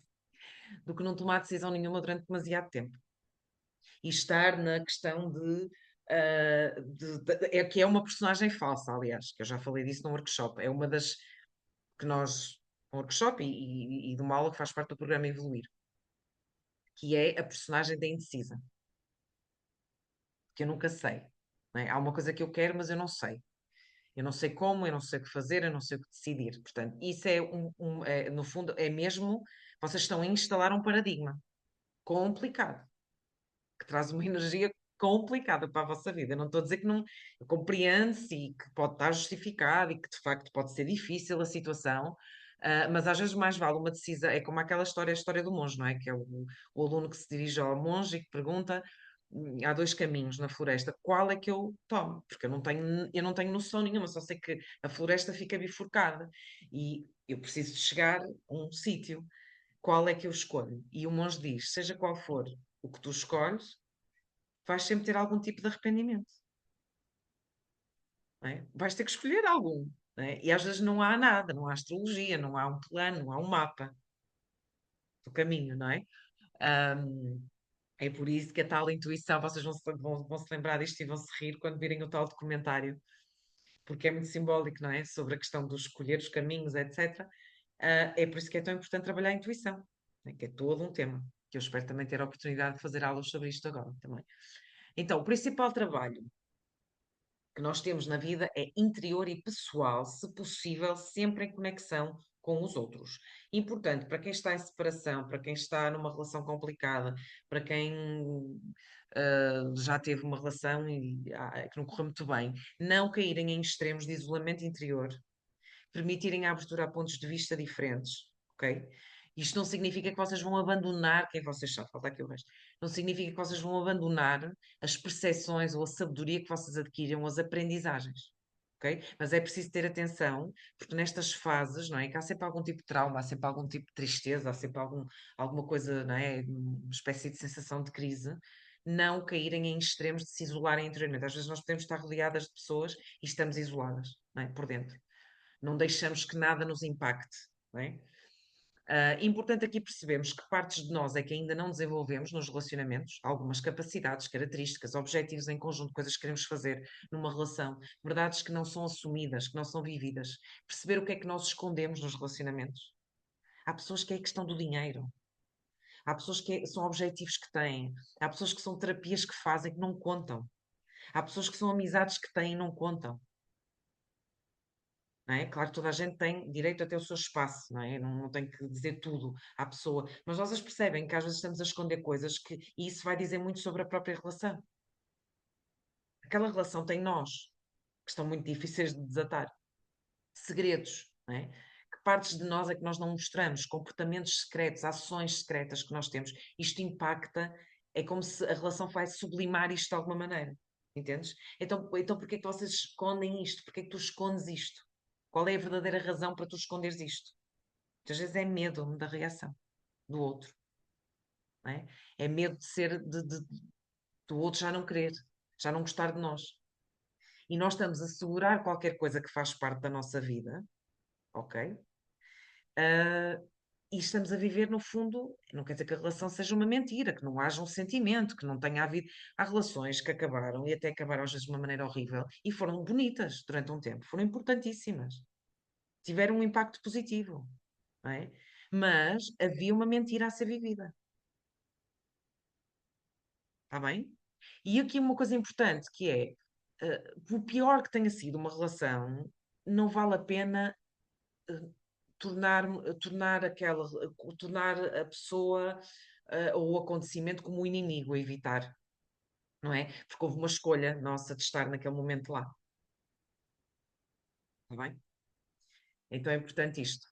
do que não tomar decisão nenhuma durante demasiado tempo. E estar na questão é que é uma personagem falsa, aliás, que eu já falei disso no workshop. É uma das que nós, um workshop e de uma aula que faz parte do programa Evoluir, que é a personagem da indecisa, que eu nunca sei. Não é? Há uma coisa que eu quero, mas eu não sei. Eu não sei como, eu não sei o que fazer, eu não sei o que decidir. Portanto, isso no fundo, é mesmo, vocês estão a instalar um paradigma complicado que traz uma energia complicada para a vossa vida. Eu não estou a dizer que não compreende-se e que pode estar justificado e que de facto pode ser difícil a situação, mas às vezes mais vale uma decisão. É como aquela história, a história do monge, não é? Que é o aluno que se dirige ao monge e que pergunta. Há dois caminhos na floresta, qual é que eu tomo? Porque eu não tenho noção nenhuma, só sei que a floresta fica bifurcada e eu preciso de chegar a um sítio. Qual é que eu escolho? E o monge diz: seja qual for o que tu escolhes, vais sempre ter algum tipo de arrependimento, não é? Vais ter que escolher algum, não é? E às vezes não há nada, não há astrologia, não há um plano, não há um mapa do caminho, não é? Ahm, é por isso que a tal intuição, vocês vão se lembrar disto e vão se rir quando virem o tal documentário, porque é muito simbólico, não é? Sobre a questão do escolher os caminhos, etc. É por isso que é tão importante trabalhar a intuição, né? Que é todo um tema, que eu espero também ter a oportunidade de fazer aulas sobre isto agora também. Então, o principal trabalho que nós temos na vida é interior e pessoal, se possível, sempre em conexão com os outros. Importante para quem está em separação, para quem está numa relação complicada, para quem já teve uma relação que não correu muito bem, não caírem em extremos de isolamento interior, permitirem a abertura a pontos de vista diferentes, ok? Isto não significa que vocês vão abandonar quem vocês são, falta aqui o resto. Não significa que vocês vão abandonar as percepções ou a sabedoria que vocês adquiriram, as aprendizagens. Ok? Mas é preciso ter atenção, porque nestas fases, não é? Que há sempre algum tipo de trauma, há sempre algum tipo de tristeza, há sempre alguma coisa, não é? Uma espécie de sensação de crise, não caírem em extremos de se isolarem interiormente. Às vezes nós podemos estar rodeadas de pessoas e estamos isoladas, não é? Por dentro. Não deixamos que nada nos impacte, não é? Importante aqui percebemos que partes de nós é que ainda não desenvolvemos nos relacionamentos, algumas capacidades, características, objetivos em conjunto, coisas que queremos fazer numa relação, verdades que não são assumidas, que não são vividas. Perceber o que é que nós escondemos nos relacionamentos. Há pessoas que é questão do dinheiro, há pessoas que são objetivos que têm, há pessoas que são terapias que fazem que não contam, há pessoas que são amizades que têm e não contam. Não é? Claro que toda a gente tem direito a ter o seu espaço, não é? Não tem que dizer tudo à pessoa, mas vocês percebem que às vezes estamos a esconder coisas e isso vai dizer muito sobre a própria relação. Aquela relação tem nós, que estão muito difíceis de desatar. Segredos, não é? Que partes de nós é que nós não mostramos, comportamentos secretos, ações secretas que nós temos. Isto impacta, é como se a relação vai sublimar isto de alguma maneira. Entendes? Então porquê é que vocês escondem isto? Porquê é que tu escondes isto? Qual é a verdadeira razão para tu esconderes isto? Muitas vezes é medo da reação do outro, não é? É medo de ser, do outro já não querer, já não gostar de nós. E nós estamos a segurar qualquer coisa que faz parte da nossa vida, ok? Ah, e estamos a viver, no fundo, não quer dizer que a relação seja uma mentira, que não haja um sentimento, que não tenha havido. Há relações que acabaram e até acabaram às vezes de uma maneira horrível e foram bonitas durante um tempo, foram importantíssimas, tiveram um impacto positivo, não é? Mas havia uma mentira a ser vivida, está bem? E aqui uma coisa importante que é, por pior que tenha sido uma relação, não vale a pena tornar a pessoa ou o acontecimento como o inimigo a evitar, não é? Porque houve uma escolha nossa de estar naquele momento lá, está bem? Então é importante isto.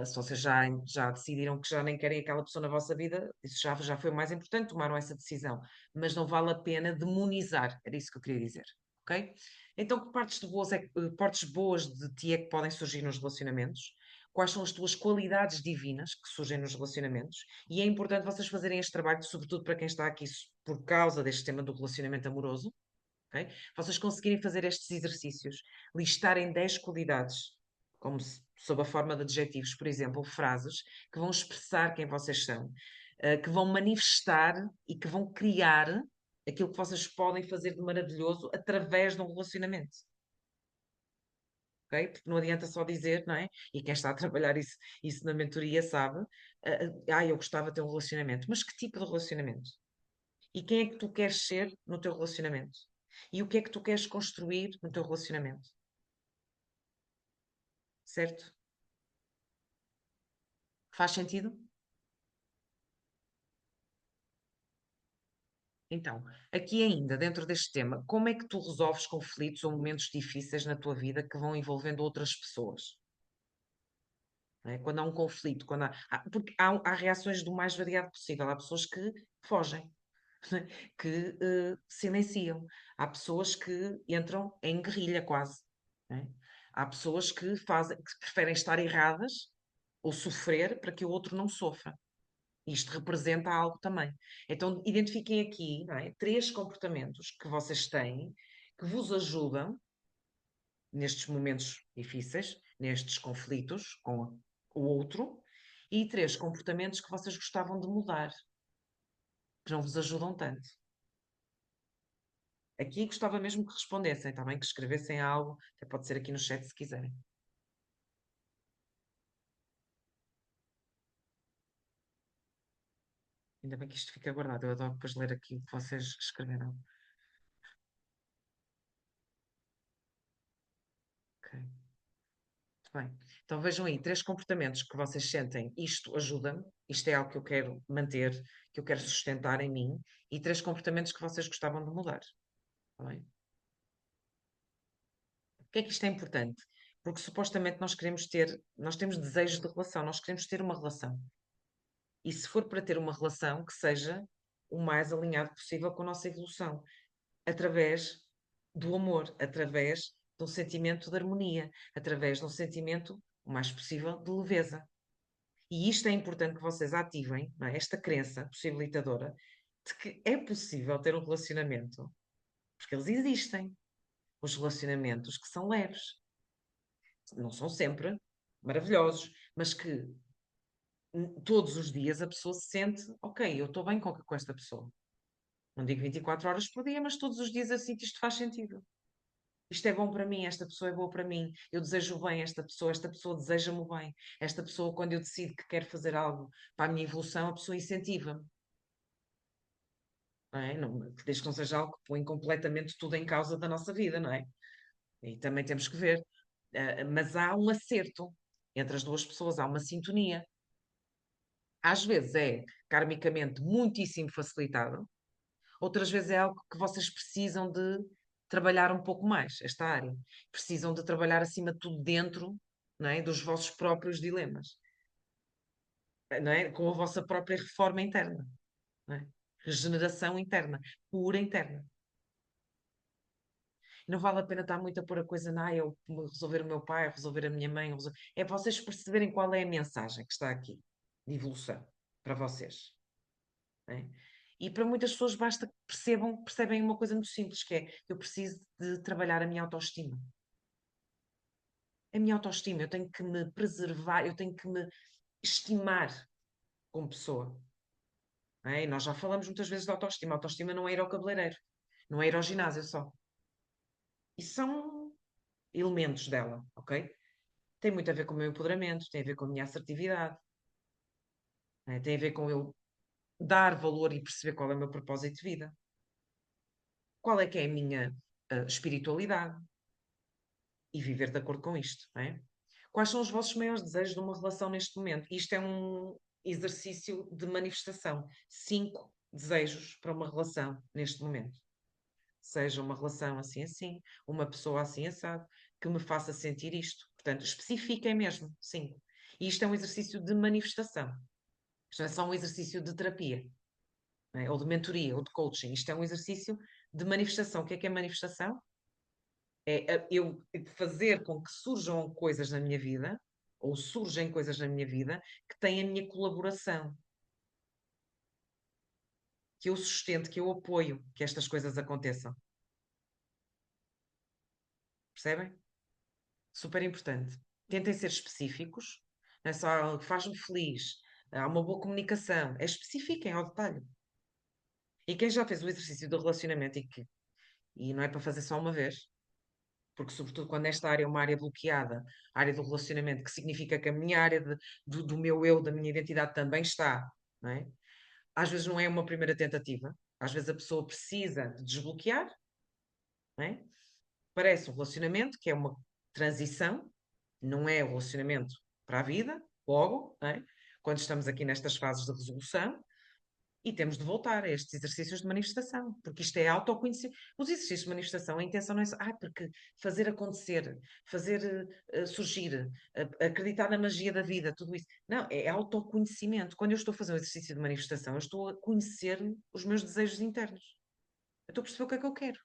Se vocês já decidiram que já nem querem aquela pessoa na vossa vida, isso já foi o mais importante, tomaram essa decisão. Mas não vale a pena demonizar, era isso que eu queria dizer, ok? Então, que partes boas de ti é que podem surgir nos relacionamentos? Quais são as tuas qualidades divinas que surgem nos relacionamentos? E é importante vocês fazerem este trabalho, sobretudo para quem está aqui por causa deste tema do relacionamento amoroso, ok? Vocês conseguirem fazer estes exercícios, listarem 10 qualidades, como sob a forma de adjetivos, por exemplo, frases que vão expressar quem vocês são, que vão manifestar e que vão criar aquilo que vocês podem fazer de maravilhoso através de um relacionamento. Ok? Porque não adianta só dizer, não é? E quem está a trabalhar isso na mentoria sabe, eu gostava de ter um relacionamento. Mas que tipo de relacionamento? E quem é que tu queres ser no teu relacionamento? E o que é que tu queres construir no teu relacionamento? Certo? Faz sentido? Então, aqui ainda, dentro deste tema, como é que tu resolves conflitos ou momentos difíceis na tua vida que vão envolvendo outras pessoas? Não é? Quando há um conflito, porque há reações do mais variado possível. Há pessoas que fogem, que silenciam. Há pessoas que entram em guerrilha quase. Não é? Há pessoas que preferem estar erradas ou sofrer para que o outro não sofra. Isto representa algo também. Então, identifiquem aqui, não é, 3 comportamentos que vocês têm que vos ajudam nestes momentos difíceis, nestes conflitos com o outro, e 3 comportamentos que vocês gostavam de mudar, que não vos ajudam tanto. Aqui gostava mesmo que respondessem, está bem? Que escrevessem algo, até pode ser aqui no chat se quiserem. Ainda bem que isto fica guardado, eu adoro depois ler aqui o que vocês escreveram. Ok. Bem, então vejam aí 3 comportamentos que vocês sentem, isto ajuda-me, isto é algo que eu quero manter, que eu quero sustentar em mim, e 3 comportamentos que vocês gostavam de mudar. Tá bem? Porquê é que isto é importante? Porque supostamente nós temos desejos de relação, nós queremos ter uma relação. E se for para ter uma relação, que seja o mais alinhado possível com a nossa evolução, através do amor, através de um sentimento de harmonia, através de um sentimento o mais possível de leveza. E isto é importante que vocês ativem, não é? Esta crença possibilitadora de que é possível ter um relacionamento, porque eles existem, os relacionamentos que são leves, não são sempre maravilhosos, mas que todos os dias a pessoa se sente, ok, eu estou bem com esta pessoa. Não digo 24 horas por dia, mas todos os dias eu sinto isto faz sentido. Isto é bom para mim, esta pessoa é boa para mim, eu desejo bem a esta pessoa deseja-me o bem, esta pessoa, quando eu decido que quero fazer algo para a minha evolução, a pessoa incentiva-me. Não é? Desde que não seja algo que põe completamente tudo em causa da nossa vida, não é? E também temos que ver. Mas há um acerto entre as duas pessoas, há uma sintonia. Às vezes é karmicamente muitíssimo facilitado, outras vezes é algo que vocês precisam de trabalhar um pouco mais, esta área. Precisam de trabalhar acima de tudo dentro, não é, dos vossos próprios dilemas, não é? Com a vossa própria reforma interna, não é? Regeneração interna, pura interna. Não vale a pena estar muito a pôr a coisa na, eu resolver o meu pai, resolver a minha mãe, é vocês perceberem qual é a mensagem que está aqui de evolução para vocês. Não é? E para muitas pessoas basta que percebem uma coisa muito simples, que é eu preciso de trabalhar a minha autoestima. A minha autoestima, eu tenho que me preservar, eu tenho que me estimar como pessoa. Não é? E nós já falamos muitas vezes de autoestima. A autoestima não é ir ao cabeleireiro, não é ir ao ginásio só. Isso são elementos dela, ok? Tem muito a ver com o meu empoderamento, tem a ver com a minha assertividade, né? Tem a ver com eu dar valor e perceber qual é o meu propósito de vida, qual é que é a minha espiritualidade e viver de acordo com isto, não é? Quais são os vossos maiores desejos de uma relação neste momento? Isto é um exercício de manifestação. 5 desejos para uma relação neste momento. Seja uma relação assim assim, uma pessoa assim assado, que me faça sentir isto. Portanto, especifiquem mesmo, 5. E isto é um exercício de manifestação. Isto não é só um exercício de terapia, não é? Ou de mentoria, ou de coaching. Isto é um exercício de manifestação. O que é manifestação? É eu fazer com que surjam coisas na minha vida, ou surgem coisas na minha vida, que têm a minha colaboração, que eu sustento, que eu apoio que estas coisas aconteçam. Percebem? Super importante. Tentem ser específicos, não é só algo que faz-me feliz, há uma boa comunicação, é especifiquem ao detalhe. E quem já fez o exercício do relacionamento e não é para fazer só uma vez, porque sobretudo quando esta área é uma área bloqueada, a área do relacionamento, que significa que a minha área do meu eu, da minha identidade também está, não é? Às vezes não é uma primeira tentativa, às vezes a pessoa precisa de desbloquear, não é? Parece um relacionamento que é uma transição, não é o relacionamento para a vida, logo, não é? Quando estamos aqui nestas fases de resolução, e temos de voltar a estes exercícios de manifestação, porque isto é autoconhecimento. Os exercícios de manifestação, a intenção não é só, porque fazer acontecer, fazer surgir, acreditar na magia da vida, tudo isso. Não, é autoconhecimento. Quando eu estou a fazer um exercício de manifestação, eu estou a conhecer os meus desejos internos. Eu estou a perceber o que é que eu quero.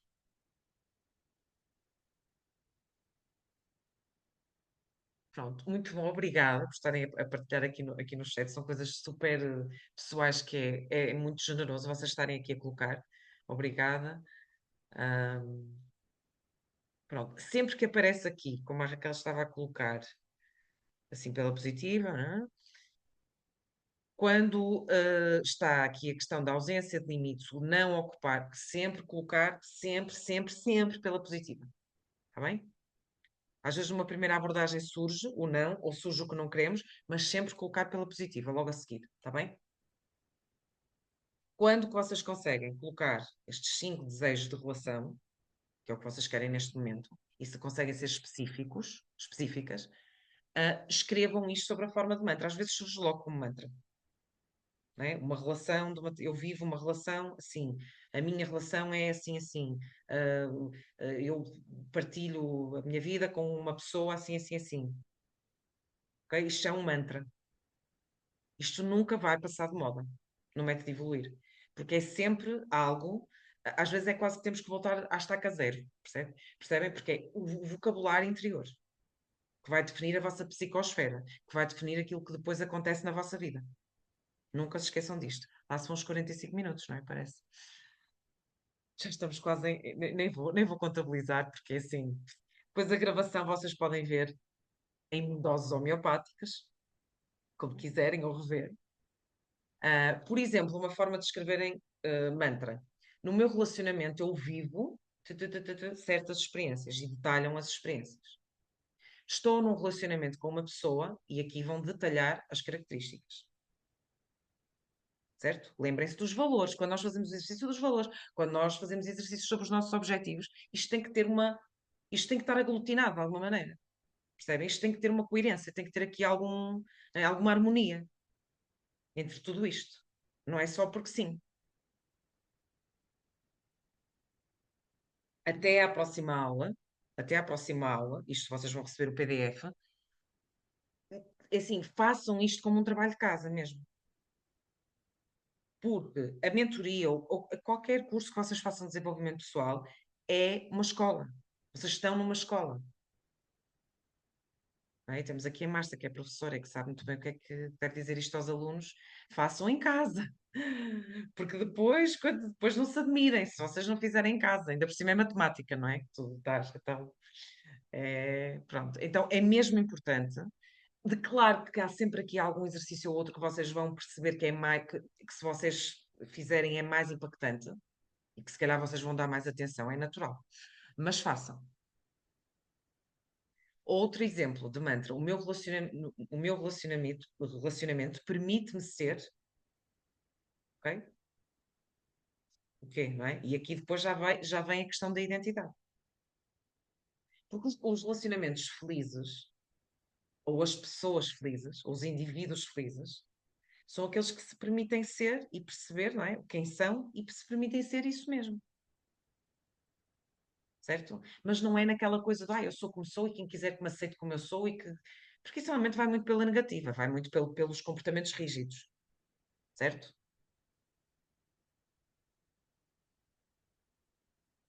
Pronto, muito bom, obrigada por estarem a partilhar aqui no chat. São coisas super pessoais que é muito generoso vocês estarem aqui a colocar. Obrigada. Ahm, Pronto, sempre que aparece aqui, como a Raquel estava a colocar, assim pela positiva, não é? Quando está aqui a questão da ausência de limites, o não ocupar, sempre colocar, sempre pela positiva. Está bem? Às vezes, numa primeira abordagem surge o não, ou surge o que não queremos, mas sempre colocar pela positiva, logo a seguir. Está bem? Quando que vocês conseguem colocar estes 5 desejos de relação, que é o que vocês querem neste momento, e se conseguem ser específicas, escrevam isto sobre a forma de mantra. Às vezes surge logo como mantra. Não é? Uma relação, eu vivo uma relação assim, a minha relação é assim, assim. Eu partilho a minha vida com uma pessoa assim, assim, assim. Ok? Isto é um mantra. Isto nunca vai passar de moda no método de evoluir. Porque é sempre algo, às vezes é quase que temos que voltar à estaca zero, percebem? Porque é o vocabulário interior que vai definir a vossa psicosfera, que vai definir aquilo que depois acontece na vossa vida. Nunca se esqueçam disto. Lá são os 45 minutos, não é? Parece. Já estamos quase nem vou contabilizar, porque assim, depois a gravação vocês podem ver em doses homeopáticas, como quiserem, ou rever. Por exemplo, uma forma de escreverem mantra. No meu relacionamento, eu vivo certas experiências e detalham as experiências. Estou num relacionamento com uma pessoa e aqui vão detalhar as características. Certo? Lembrem-se dos valores. Quando nós fazemos exercício dos valores, quando nós fazemos exercícios sobre os nossos objetivos, isto tem que estar aglutinado de alguma maneira. Percebem? Isto tem que ter uma coerência, tem que ter aqui alguma harmonia entre tudo isto. Não é só porque sim. até à próxima aula, até à próxima aula, isto vocês vão receber o PDF, assim, façam isto como um trabalho de casa mesmo. Porque a mentoria ou qualquer curso que vocês façam de desenvolvimento pessoal é uma escola. Vocês estão numa escola. Não é? Temos aqui a Márcia, que é professora e que sabe muito bem o que é que quer dizer isto aos alunos. Façam em casa. Porque depois, depois não se admirem se vocês não fizerem em casa. Ainda por cima é matemática, não é? Que tu estás, então, pronto. Então é mesmo importante. De claro que há sempre aqui algum exercício ou outro que vocês vão perceber que é mais, que se vocês fizerem é mais impactante e que se calhar vocês vão dar mais atenção, é natural. Mas façam. Outro exemplo de mantra, o meu relacionamento permite-me ser, ok? O quê, não é? E aqui depois já vem a questão da identidade. Porque os relacionamentos felizes, ou as pessoas felizes, ou os indivíduos felizes, são aqueles que se permitem ser e perceber, não é? Quem são e se permitem ser isso mesmo. Certo? Mas não é naquela coisa de, eu sou como sou e quem quiser que me aceite como eu sou e que. Porque isso realmente vai muito pela negativa, vai muito pelos comportamentos rígidos, certo?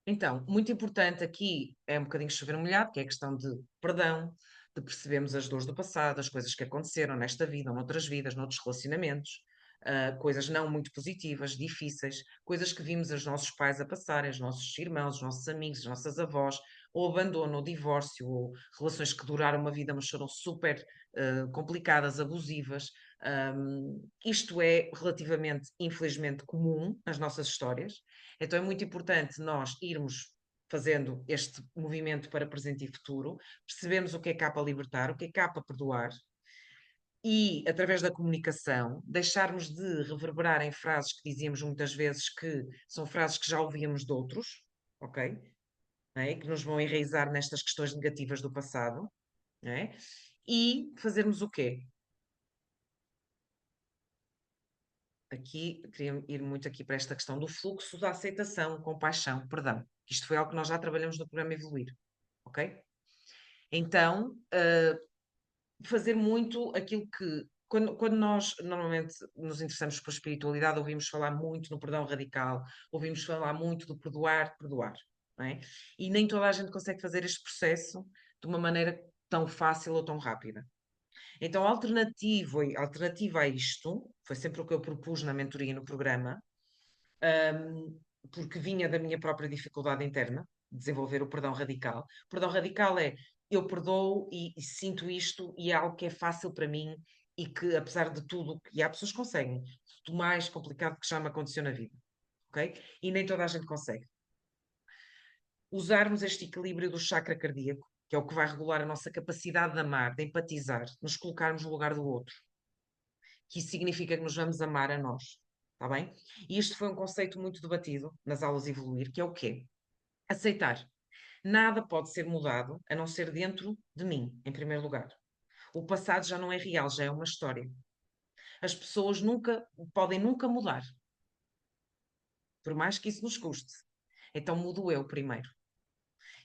Então, muito importante aqui é um bocadinho chover molhado, que é a questão de perdão, de percebermos as dores do passado, as coisas que aconteceram nesta vida, ou noutras vidas, noutros relacionamentos, coisas não muito positivas, difíceis, coisas que vimos os nossos pais a passarem, os nossos irmãos, os nossos amigos, as nossas avós, ou abandono, ou divórcio, ou relações que duraram uma vida, mas foram super complicadas, abusivas. Isto é relativamente, infelizmente, comum nas nossas histórias. Então é muito importante nós irmos fazendo este movimento para presente e futuro, percebemos o que é que há para libertar, o que é que há para perdoar, e através da comunicação, deixarmos de reverberar em frases que dizíamos muitas vezes que são frases que já ouvíamos de outros, ok? Não é? Que nos vão enraizar nestas questões negativas do passado, não é? E fazermos o quê? Aqui, queria ir muito aqui para esta questão do fluxo da aceitação, compaixão, perdão. Isto foi algo que nós já trabalhamos no programa Evoluir, ok? Então, fazer muito aquilo que, quando nós normalmente nos interessamos por espiritualidade, ouvimos falar muito no perdão radical, ouvimos falar muito do perdoar, perdoar, não é? E nem toda a gente consegue fazer este processo de uma maneira tão fácil ou tão rápida. Então, a alternativa a isto, foi sempre o que eu propus na mentoria e no programa, porque vinha da minha própria dificuldade interna, de desenvolver o perdão radical. O perdão radical é eu perdoo e sinto isto e é algo que é fácil para mim e que, apesar de tudo, e há pessoas que conseguem, do mais complicado que já me aconteceu na vida, ok? E nem toda a gente consegue. Usarmos este equilíbrio do chakra cardíaco, que é o que vai regular a nossa capacidade de amar, de empatizar, nos colocarmos no lugar do outro, que isso significa que nos vamos amar a nós, está bem? E este foi um conceito muito debatido nas aulas Evoluir, que é o quê? Aceitar. Nada pode ser mudado a não ser dentro de mim, em primeiro lugar. O passado já não é real, já é uma história. As pessoas podem nunca mudar, por mais que isso nos custe. Então mudo eu primeiro.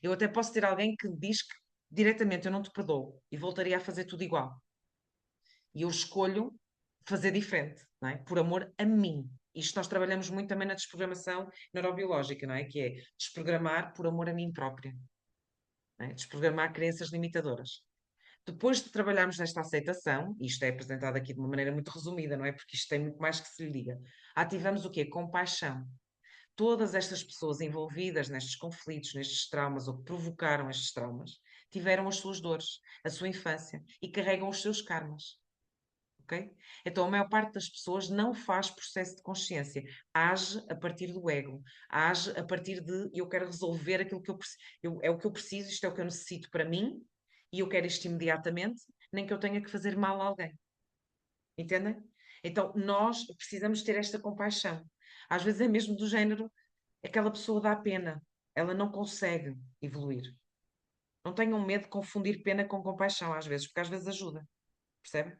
Eu até posso ter alguém que diz que diretamente eu não te perdoo e voltaria a fazer tudo igual. E eu escolho fazer diferente, não é? Por amor a mim. Isto nós trabalhamos muito também na desprogramação neurobiológica, não é? Que é desprogramar por amor a mim própria, não é? Desprogramar crenças limitadoras. Depois de trabalharmos nesta aceitação, e isto é apresentado aqui de uma maneira muito resumida, não é? Porque isto tem muito mais que se lhe diga. Ativamos o quê? Compaixão. Todas estas pessoas envolvidas nestes conflitos, nestes traumas, ou que provocaram estes traumas, tiveram as suas dores, a sua infância e carregam os seus karmas. Ok? Então, a maior parte das pessoas não faz processo de consciência, age a partir do ego, age a partir de eu quero resolver aquilo que eu preciso, é o que eu preciso, isto é o que eu necessito para mim e eu quero isto imediatamente, nem que eu tenha que fazer mal a alguém. Entendem? Então, nós precisamos ter esta compaixão. Às vezes é mesmo do género, aquela pessoa dá pena, ela não consegue evoluir. Não tenham medo de confundir pena com compaixão, às vezes, porque às vezes ajuda, percebe?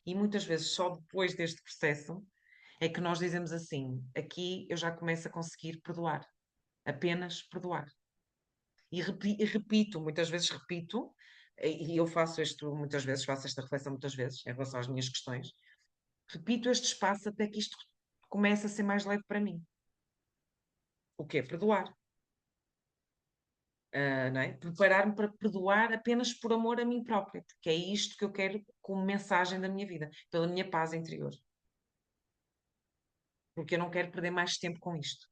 E muitas vezes só depois deste processo é que nós dizemos assim: aqui eu já começo a conseguir perdoar. Apenas perdoar. E repito, muitas vezes repito, e eu faço isto muitas vezes, faço esta reflexão muitas vezes em relação às minhas questões, repito este espaço até que isto comece a ser mais leve para mim. O quê? Perdoar. Não é? Preparar-me para perdoar apenas por amor a mim própria, porque é isto que eu quero como mensagem da minha vida, pela minha paz interior. Porque eu não quero perder mais tempo com isto.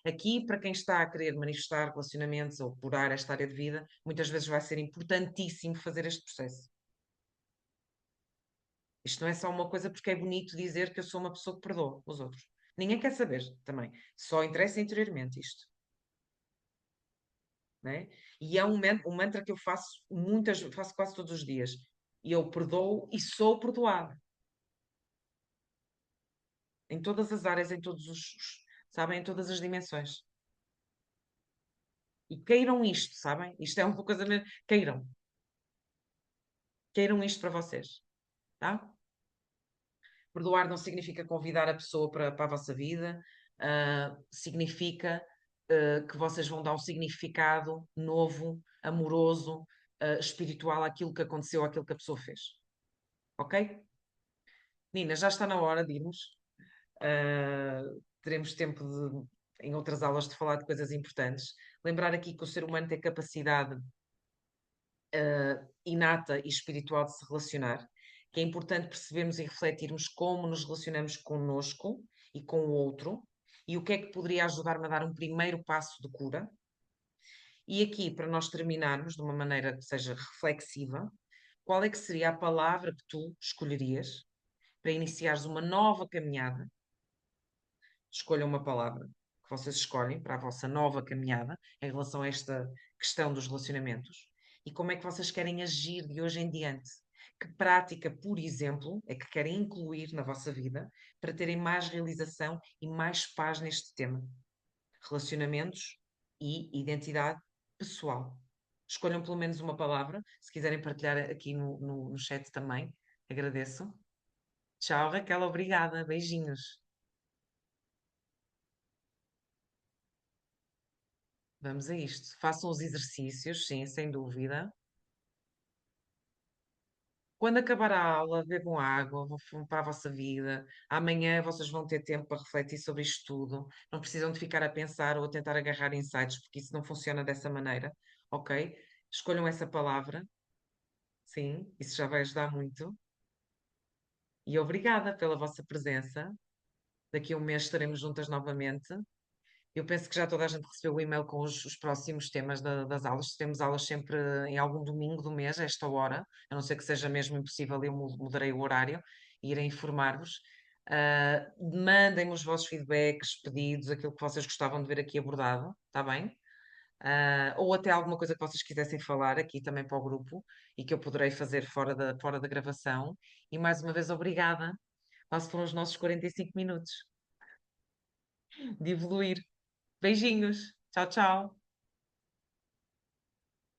Aqui, para quem está a querer manifestar relacionamentos ou curar esta área de vida, muitas vezes vai ser importantíssimo fazer este processo. Isto não é só uma coisa porque é bonito dizer que eu sou uma pessoa que perdoa os outros. Ninguém quer saber também. Só interessa interiormente isto. Né? E é um mantra que eu faço faço quase todos os dias. E eu perdoo e sou perdoado. Em todas as áreas, em todos sabem, em todas as dimensões. E queiram isto, sabem? Isto é uma coisa mesmo. Queiram. Queiram isto para vocês. Tá? Perdoar não significa convidar a pessoa para a vossa vida, significa que vocês vão dar um significado novo, amoroso, espiritual àquilo que aconteceu, àquilo que a pessoa fez. Ok? Nina, já está na hora de irmos. Teremos tempo em outras aulas de falar de coisas importantes. Lembrar aqui que o ser humano tem capacidade inata e espiritual de se relacionar, que é importante percebermos e refletirmos como nos relacionamos connosco e com o outro, e o que é que poderia ajudar-me a dar um primeiro passo de cura. E aqui, para nós terminarmos de uma maneira que seja reflexiva, qual é que seria a palavra que tu escolherias para iniciares uma nova caminhada? Escolha uma palavra que vocês escolhem para a vossa nova caminhada em relação a esta questão dos relacionamentos e como é que vocês querem agir de hoje em diante. Que prática, por exemplo, é que querem incluir na vossa vida para terem mais realização e mais paz neste tema? Relacionamentos e identidade pessoal. Escolham pelo menos uma palavra, se quiserem partilhar aqui no chat também, agradeço. Tchau, Raquel, obrigada, beijinhos. Vamos a isto. Façam os exercícios, sim, sem dúvida. Quando acabar a aula, bebam água, vão para a vossa vida. Amanhã vocês vão ter tempo para refletir sobre isto tudo. Não precisam de ficar a pensar ou a tentar agarrar insights, porque isso não funciona dessa maneira, ok? Escolham essa palavra, sim, isso já vai ajudar muito. E obrigada pela vossa presença. Daqui a um mês estaremos juntas novamente. Eu penso que já toda a gente recebeu o e-mail com os próximos temas das aulas. Temos aulas sempre em algum domingo do mês, a esta hora, a não ser que seja mesmo impossível, eu mudarei o horário e irei informar-vos. Mandem-me os vossos feedbacks, pedidos, aquilo que vocês gostavam de ver aqui abordado, está bem? Ou até alguma coisa que vocês quisessem falar aqui também para o grupo e que eu poderei fazer fora da gravação. E mais uma vez, obrigada. Quase foram os nossos 45 minutos de evoluir. Beijinhos. Tchau, tchau.